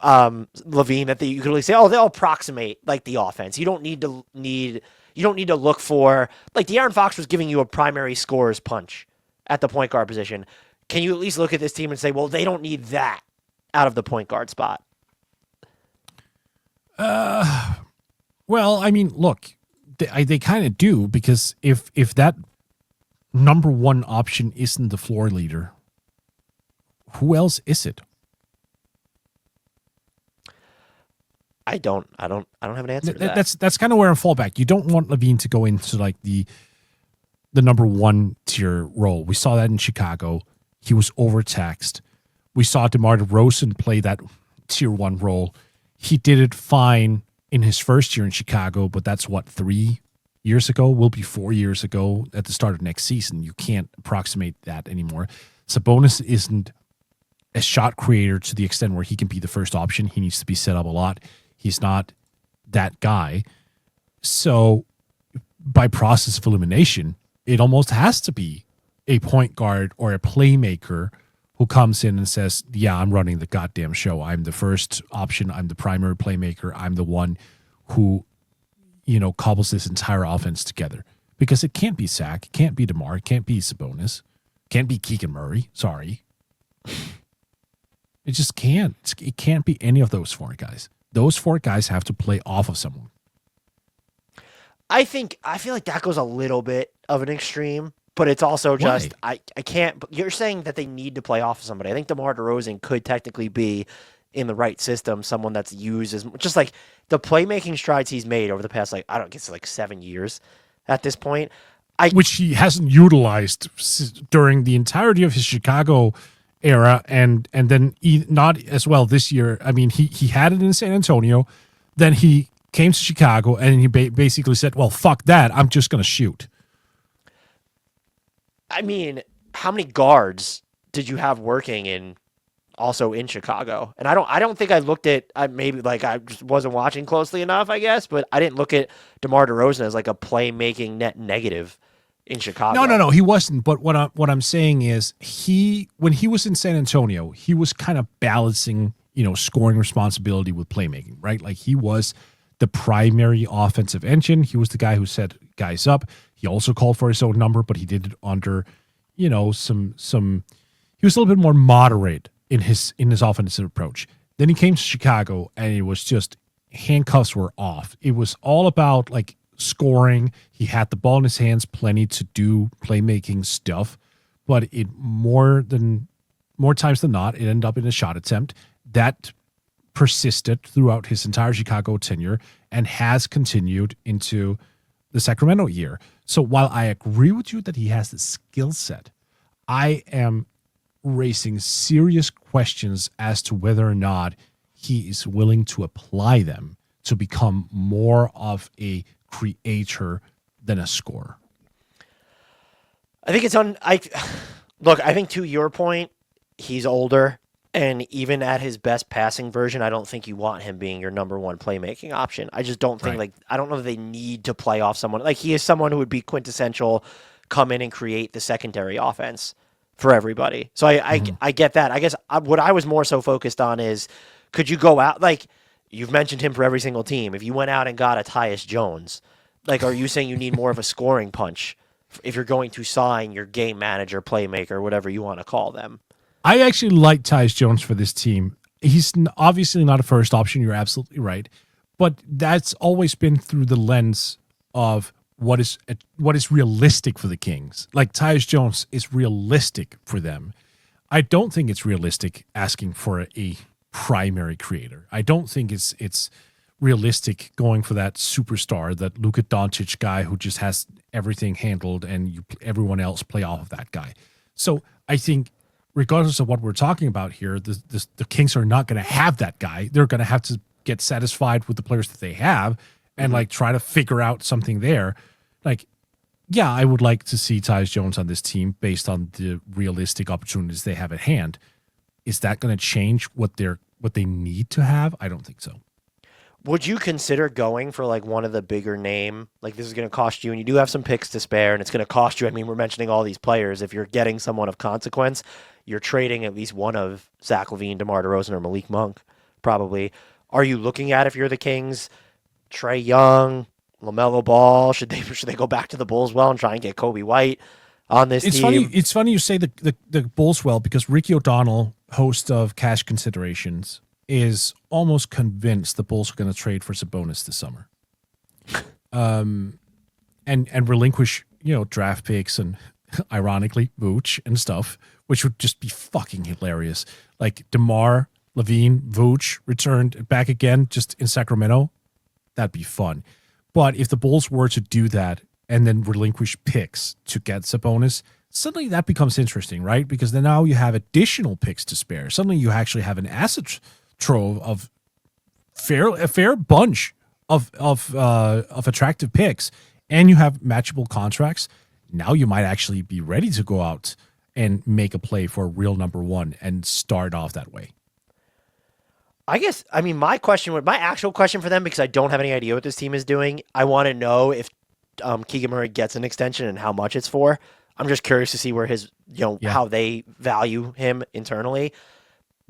[SPEAKER 1] LaVine that you could really say, oh, they'll approximate like the offense. You don't need to look for like De'Aaron Fox was giving you a primary scorer's punch at the point guard position. Can you at least look at this team and say, well, they don't need that out of the point guard spot?
[SPEAKER 2] Well, I mean, look, they kind of do, because if that number one option isn't the floor leader, who else is it?
[SPEAKER 1] I don't have an answer to that.
[SPEAKER 2] That's kind of where I fall back. You don't want LaVine to go into like the number one tier role. We saw that in Chicago. He was overtaxed. We saw DeMar DeRozan play that tier one role. He did it fine in his first year in Chicago, but that's 3 years ago. Will be 4 years ago at the start of next season. You can't approximate that anymore. Sabonis isn't a shot creator to the extent where he can be the first option. He needs to be set up a lot. He's not that guy. So by process of elimination, it almost has to be a point guard or a playmaker who comes in and says, yeah, I'm running the goddamn show. I'm the first option. I'm the primary playmaker. I'm the one who, cobbles this entire offense together. Because it can't be Zach. It can't be DeMar. It can't be Sabonis. It can't be Keegan Murray. Sorry. It just can't. It can't be any of those four guys. Those four guys have to play off of someone.
[SPEAKER 1] I feel like that goes a little bit of an extreme, but it's also just I can't. You're saying that they need to play off of somebody. I think DeMar DeRozan could technically be in the right system, someone that's used as just like the playmaking strides he's made over the past 7 years at this point.
[SPEAKER 2] Which he hasn't utilized during the entirety of his Chicago era, and then not as well this year. I mean, he had it in San Antonio, then he came to Chicago, and he basically said, well, fuck that, I'm just going to shoot.
[SPEAKER 1] I mean, how many guards did you have working in Chicago? And I don't think I looked at, I just wasn't watching closely enough, I guess, but I didn't look at DeMar DeRozan as like a playmaking net negative in Chicago.
[SPEAKER 2] No, he wasn't. But what I'm saying is when he was in San Antonio, he was kind of balancing, scoring responsibility with playmaking, right? Like he was the primary offensive engine. He was the guy who set guys up. He also called for his own number, but he did it under, some he was a little bit more moderate in his offensive approach. Then he came to Chicago, and it was just handcuffs were off. It was all about like scoring. He had the ball in his hands plenty to do playmaking stuff, but more times than not, it ended up in a shot attempt that persisted throughout his entire Chicago tenure and has continued into the Sacramento year. So while I agree with you that he has the skill set, I am raising serious questions as to whether or not he is willing to apply them to become more of a creator than a scorer?
[SPEAKER 1] I think look, I think to your point, he's older, and even at his best passing version, I don't think you want him being your number one playmaking option. I just don't think
[SPEAKER 2] Right.
[SPEAKER 1] I don't know if they need to play off someone. Like, he is someone who would be quintessential, come in and create the secondary offense for everybody. So I get that. I guess what I was more so focused on is, could you go out, like, you've mentioned him for every single team. If you went out and got a Tyus Jones, like, are you saying you need more of a scoring punch if you're going to sign your game manager, playmaker, whatever you want to call them?
[SPEAKER 2] I actually like Tyus Jones for this team. He's obviously not a first option. You're absolutely right. But that's always been through the lens of what is realistic for the Kings. Like, Tyus Jones is realistic for them. I don't think it's realistic asking for a primary creator. I don't think it's realistic going for that superstar, that Luka Doncic guy who just has everything handled and everyone else play off of that guy. So I think regardless of what we're talking about here, the Kings are not going to have that guy. They're going to have to get satisfied with the players that they have and like try to figure out something there. Like, yeah, I would like to see Tyus Jones on this team based on the realistic opportunities they have at hand. Is that going to change what they need to have? I don't think so.
[SPEAKER 1] Would you consider going for like one of the bigger name? Like, this is going to cost you, and you do have some picks to spare, and it's going to cost you. I mean, we're mentioning all these players. If you're getting someone of consequence, you're trading at least one of Zach LaVine, DeMar DeRozan, or Malik Monk, probably. Are you looking at, if you're the Kings, Trae Young, LaMelo Ball? Should they go back to the Bulls and try and get Kobe White on this team?
[SPEAKER 2] It's funny you say the Bulls because Ricky O'Donnell, host of Cash Considerations, is almost convinced the Bulls are going to trade for Sabonis this summer, and relinquish draft picks and ironically Vooch and stuff, which would just be fucking hilarious. Like DeMar, LaVine, Vooch returned back again just in Sacramento. That'd be fun. But if the Bulls were to do that and then relinquish picks to get Sabonis, suddenly that becomes interesting, right? Because then now you have additional picks to spare. Suddenly you actually have an asset trove of a fair bunch of attractive picks, and you have matchable contracts. Now you might actually be ready to go out and make a play for a real number one and start off that way.
[SPEAKER 1] I guess, I mean, my actual question for them, because I don't have any idea what this team is doing, I want to know if Keegan Murray gets an extension and how much it's for. I'm just curious to see where his, how they value him internally.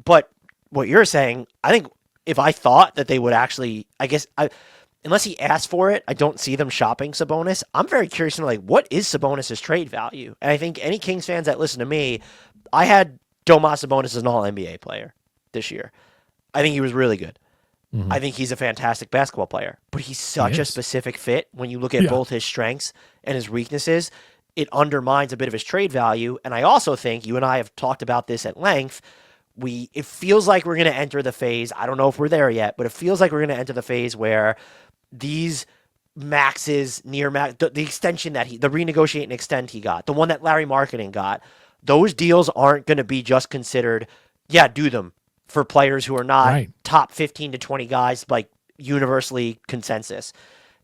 [SPEAKER 1] But what you're saying, I think if I thought that they would actually, unless he asked for it, I don't see them shopping Sabonis. I'm very curious to know, like, what is Sabonis' trade value? And I think any Kings fans that listen to me, I had Domas Sabonis as an all-NBA player this year. I think he was really good. Mm-hmm. I think he's a fantastic basketball player, but he's such a specific fit. When you look at both his strengths and his weaknesses, it undermines a bit of his trade value. And I also think, you and I have talked about this at length, it feels like we're going to enter the phase, I don't know if we're there yet, but it feels like we're going to enter the phase where these maxes, near max, the extension the renegotiate and extend he got, the one that Larry Marketing got, those deals aren't going to be just considered, do them for players who are not top 15 to 20 guys, like universally consensus.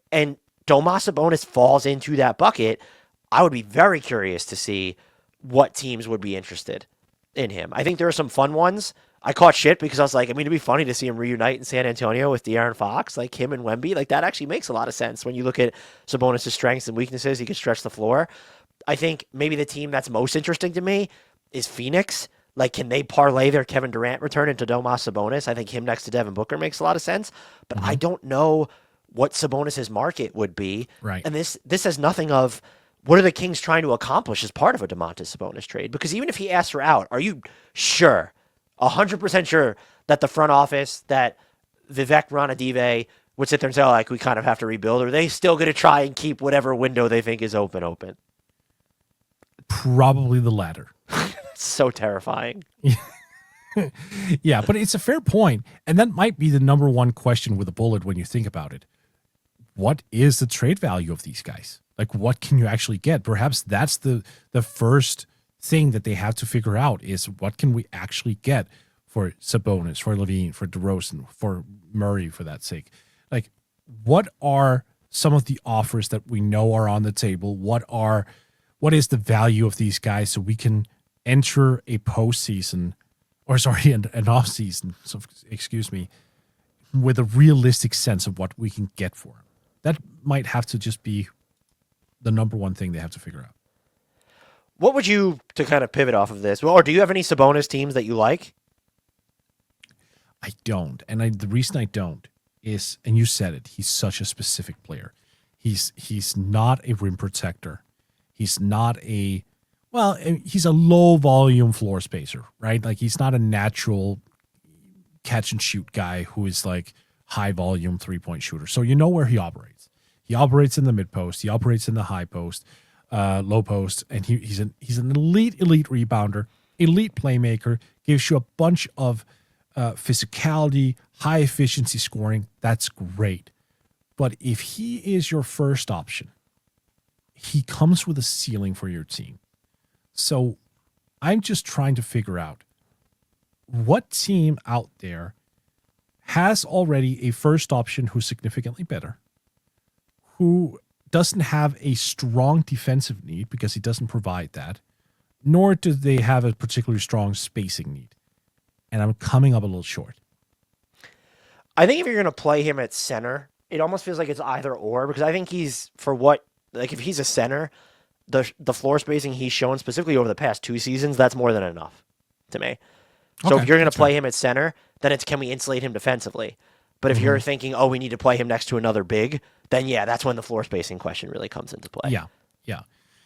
[SPEAKER 1] And Domas Sabonis falls into that bucket. I would be very curious to see what teams would be interested in him. I think there are some fun ones. I caught shit because I was like, it'd be funny to see him reunite in San Antonio with De'Aaron Fox, like him and Wemby. Like, that actually makes a lot of sense when you look at Sabonis' strengths and weaknesses. He can stretch the floor. I think maybe the team that's most interesting to me is Phoenix. Like, can they parlay their Kevin Durant return into Domas Sabonis? I think him next to Devin Booker makes a lot of sense, but I don't know what Sabonis' market would be.
[SPEAKER 2] Right.
[SPEAKER 1] And this has nothing of, what are the Kings trying to accomplish as part of a Domantas Sabonis trade? Because even if he asks for out, are you sure, 100% sure, that the front office, that Vivek Ranadive would sit there and say, like, we kind of have to rebuild? Or are they still going to try and keep whatever window they think is open?
[SPEAKER 2] Probably the latter.
[SPEAKER 1] It's so terrifying.
[SPEAKER 2] Yeah, but it's a fair point. And that might be the number one question with a bullet when you think about it. What is the trade value of these guys? Like, what can you actually get? Perhaps that's the first thing that they have to figure out is, what can we actually get for Sabonis, for LaVine, for DeRozan, for Murray, for that sake. Like, what are some of the offers that we know are on the table? What is the value of these guys so we can enter a postseason, or sorry, an off season? So excuse me, with a realistic sense of what we can get for him. That might have to just be the number one thing they have to figure out.
[SPEAKER 1] What would you, to kind of pivot off of this, or do you have any Sabonis teams that you like?
[SPEAKER 2] I don't. And the reason I don't is, and you said it, he's such a specific player. He's not a rim protector. He's not he's a low volume floor spacer, right? Like, he's not a natural catch and shoot guy who is like high volume 3-point shooter. So you know where he operates. He operates in the mid post. He operates in the high post, low post, and he's an elite rebounder, elite playmaker. Gives you a bunch of physicality, high efficiency scoring. That's great. But if he is your first option, he comes with a ceiling for your team. So I'm just trying to figure out what team out there has already a first option who's significantly better, who doesn't have a strong defensive need because he doesn't provide that, nor do they have a particularly strong spacing need. And I'm coming up a little short.
[SPEAKER 1] I think if you're going to play him at center, it almost feels like it's either or, because I think he's, if he's a center, the floor spacing he's shown specifically over the past 2 seasons, that's more than enough to me. So if you're going to play him at center, then it's, can we insulate him defensively? But if you're thinking, we need to play him next to another big, then yeah, that's when the floor spacing question really comes into play.
[SPEAKER 2] Yeah.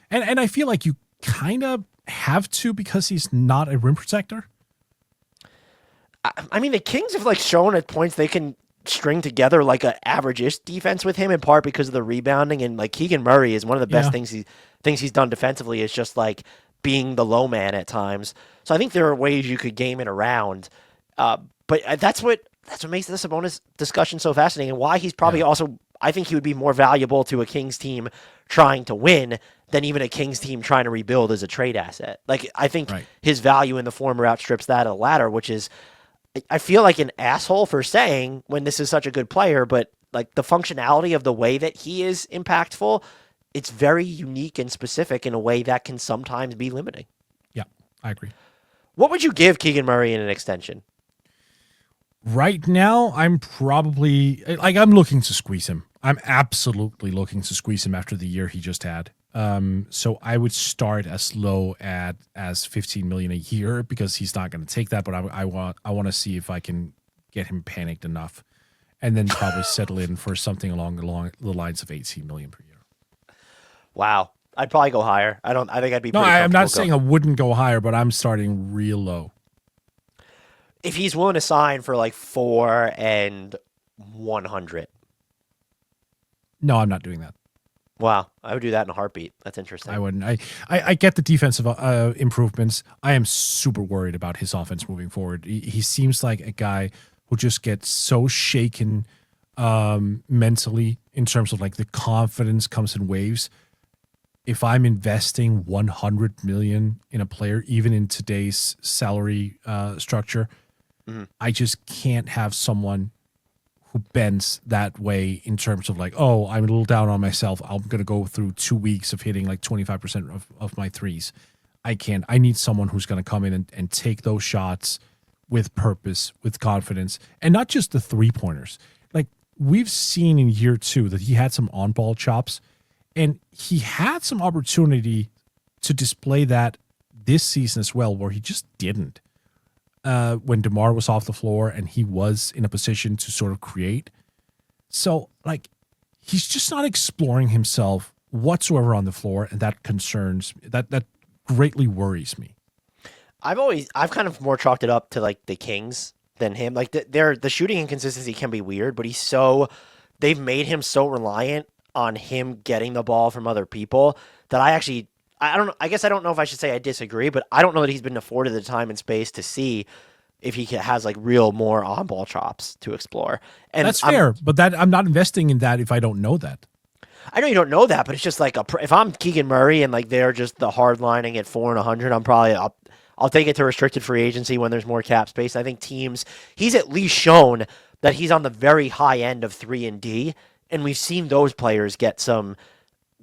[SPEAKER 2] And I feel like you kind of have to, because he's not a rim protector.
[SPEAKER 1] I mean, the Kings have shown at points they can string together like an average-ish defense with him, in part because of the rebounding, and Keegan Murray is one of the best things he's done defensively is just being the low man at times. So I think there are ways you could game it around, but that's what makes the Sabonis discussion so fascinating, and why he's probably also, I think he would be more valuable to a Kings team trying to win than even a Kings team trying to rebuild as a trade asset. I think his value in the former outstrips that of the latter, which is, I feel like an asshole for saying when this is such a good player, but the functionality of the way that he is impactful, it's very unique and specific in a way that can sometimes be limiting.
[SPEAKER 2] Yeah, I agree.
[SPEAKER 1] What would you give Keegan Murray in an extension?
[SPEAKER 2] Right now, I'm probably I'm looking to squeeze him. I'm absolutely looking to squeeze him after the year he just had. So I would start as low as $15 million a year, because he's not going to take that. But I want to see if I can get him panicked enough, and then probably settle in for something along the lines of $18 million per year.
[SPEAKER 1] Wow, I'd probably go higher. I think I'd be.
[SPEAKER 2] No, I'm not saying I wouldn't go higher, but I'm starting real low.
[SPEAKER 1] If he's willing to sign for $4 and $100.
[SPEAKER 2] No, I'm not doing that.
[SPEAKER 1] Wow, I would do that in a heartbeat. That's interesting.
[SPEAKER 2] I wouldn't. I get the defensive improvements. I am super worried about his offense moving forward. He seems like a guy who just gets so shaken mentally, in terms of the confidence comes in waves. If I'm investing $100 million in a player, even in today's salary structure, I just can't have someone who bends that way in terms of I'm a little down on myself. I'm going to go through 2 weeks of hitting 25% of my threes. I can't. I need someone who's going to come in and take those shots with purpose, with confidence, and not just the 3-pointers. We've seen in year 2 that he had some on-ball chops, and he had some opportunity to display that this season as well, where he just didn't. When DeMar was off the floor and he was in a position to sort of create. So, he's just not exploring himself whatsoever on the floor, and that greatly worries me.
[SPEAKER 1] I've kind of more chalked it up to the Kings than him. The shooting inconsistency can be weird, but they've made him so reliant on him getting the ball from other people that I guess I don't know if I should say I disagree, but I don't know that he's been afforded the time and space to see if he has real more on-ball chops to explore. And
[SPEAKER 2] that's fair, but I'm not investing in that if I don't know that.
[SPEAKER 1] I know you don't know that, but it's just if I'm Keegan Murray and they're just the hard lining at 4 and 100, I'll take it to restricted free agency when there's more cap space. I think he's at least shown that he's on the very high end of 3-and-D, and we've seen those players get some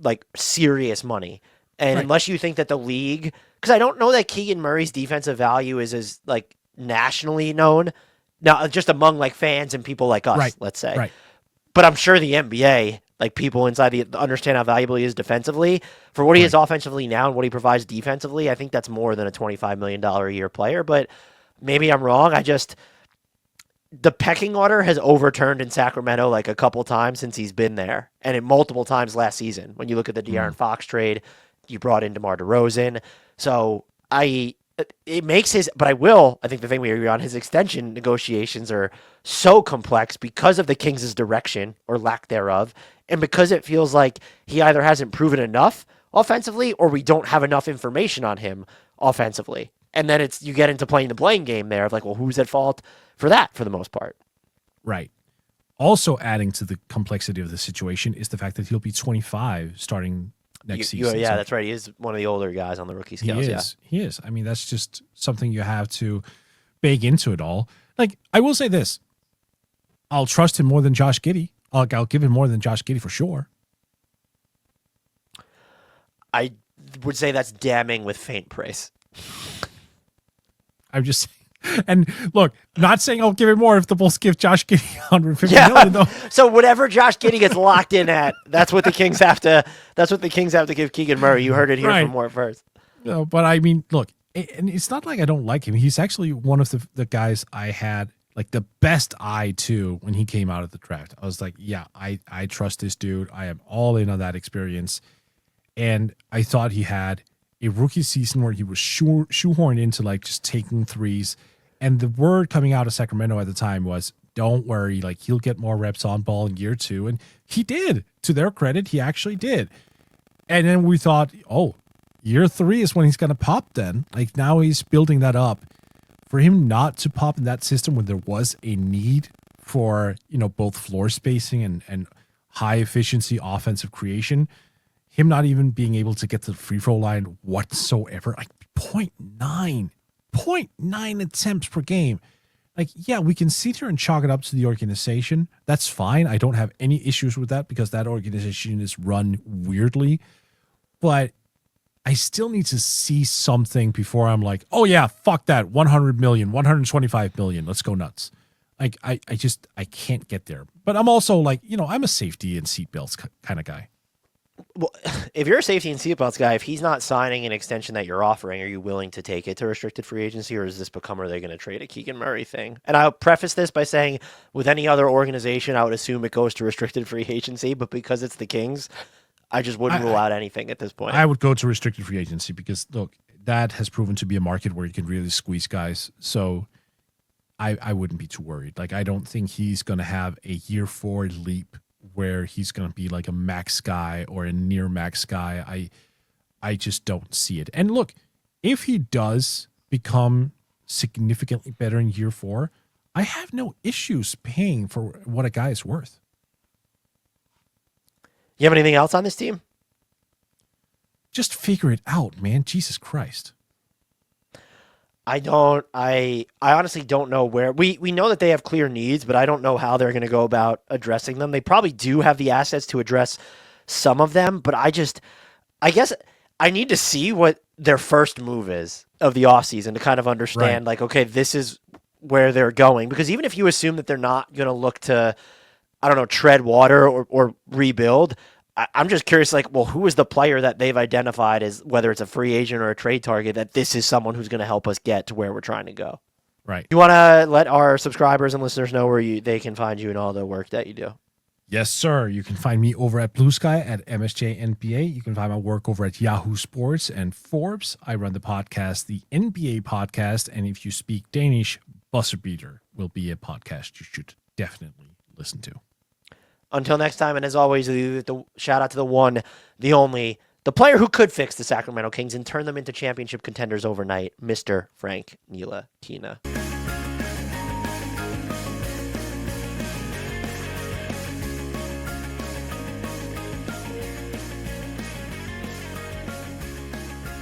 [SPEAKER 1] like serious money. And unless you think that the league, because I don't know that Keegan Murray's defensive value is as like nationally known now, just among like fans and people like us, let's say.
[SPEAKER 2] Right.
[SPEAKER 1] But I'm sure the NBA, like people inside the understand how valuable he is defensively. For what he is offensively now and what he provides defensively, I think that's more than a $25 million a year player. But maybe I'm wrong. The pecking order has overturned in Sacramento like a couple times since he's been there, and multiple times last season. When you look at the De'Aaron Fox trade, you brought in DeMar DeRozan. So it makes I think the thing we agree on, his extension negotiations are so complex because of the Kings' direction or lack thereof, and because it feels like he either hasn't proven enough offensively or we don't have enough information on him offensively. And then you get into playing the playing game there of like, well, who's at fault for that for the most part?
[SPEAKER 2] Right. Also adding to the complexity of the situation is the fact that he'll be 25 starting next season.
[SPEAKER 1] Yeah, that's right. He is one of the older guys on the rookie scales.
[SPEAKER 2] He is. I mean, that's just something you have to bake into it all. Like, I will say this. I'll trust him more than Josh Giddey. I'll give him more than Josh Giddey for sure.
[SPEAKER 1] I would say that's damning with faint praise.
[SPEAKER 2] I'm just saying. And look, not saying I'll give it more if the Bulls give Josh Giddey $150 million, though.
[SPEAKER 1] So whatever Josh Giddey gets locked in at, that's what the Kings have to. That's what the Kings have to give Keegan Murray. You heard it here from Moore first.
[SPEAKER 2] No, but I mean, look, and it's not like I don't like him. He's actually one of the guys I had like the best eye to when he came out of the draft. I was like, yeah, I trust this dude. I am all in on that experience, and I thought he had a rookie season where he was shoehorned into like just taking threes. And the word coming out of Sacramento at the time was, don't worry, like he'll get more reps on ball in year 2. And he did. To their credit, he actually did. And then we thought, oh, year 3 is when he's going to pop then. Like now he's building that up. For him not to pop in that system when there was a need for, both floor spacing and high efficiency offensive creation, him not even being able to get to the free throw line whatsoever, like 0.9 attempts per game. Like, yeah, we can sit here and chalk it up to the organization. That's fine. I don't have any issues with that because that organization is run weirdly. But I still need to see something before I'm like, oh yeah, fuck that. 100 million, 125 million. Let's go nuts. Like, I can't get there. But I'm also like, I'm a safety and seatbelts kind of guy.
[SPEAKER 1] Well, if you're a safety and seatbelts guy, if he's not signing an extension that you're offering, are you willing to take it to restricted free agency, or is this become, are they going to trade a Keegan Murray thing? And I'll preface this by saying, with any other organization, I would assume it goes to restricted free agency, but because it's the Kings, I just wouldn't rule out anything at this point.
[SPEAKER 2] I would go to restricted free agency because, look, that has proven to be a market where you can really squeeze guys. So I wouldn't be too worried. Like, I don't think he's going to have a year 4 leap where he's going to be like a max guy or a near max guy. I just don't see it. And look, if he does become significantly better in year 4, I have no issues paying for what a guy is worth.
[SPEAKER 1] You have anything else on this team?
[SPEAKER 2] Just figure it out, man. Jesus Christ.
[SPEAKER 1] I don't. I honestly don't know where. We know that they have clear needs, but I don't know how they're going to go about addressing them. They probably do have the assets to address some of them, but I guess I need to see what their first move is of the offseason to kind of understand, like, okay, this is where they're going. Because even if you assume that they're not going to look to, I don't know, tread water or rebuild, I'm just curious, like, well, who is the player that they've identified as, whether it's a free agent or a trade target, that this is someone who's going to help us get to where we're trying to go?
[SPEAKER 2] Right.
[SPEAKER 1] You want to let our subscribers and listeners know where they can find you and all the work that you do?
[SPEAKER 2] Yes, sir. You can find me over at Blue Sky at MSJ NBA. You can find my work over at Yahoo Sports and Forbes. I run the podcast, the NBA podcast, and if you speak Danish, Busserbeater will be a podcast you should definitely listen to.
[SPEAKER 1] Until next time, and as always, the shout out to the one, the only, the player who could fix the Sacramento Kings and turn them into championship contenders overnight, Mr. Frank Ntilikina.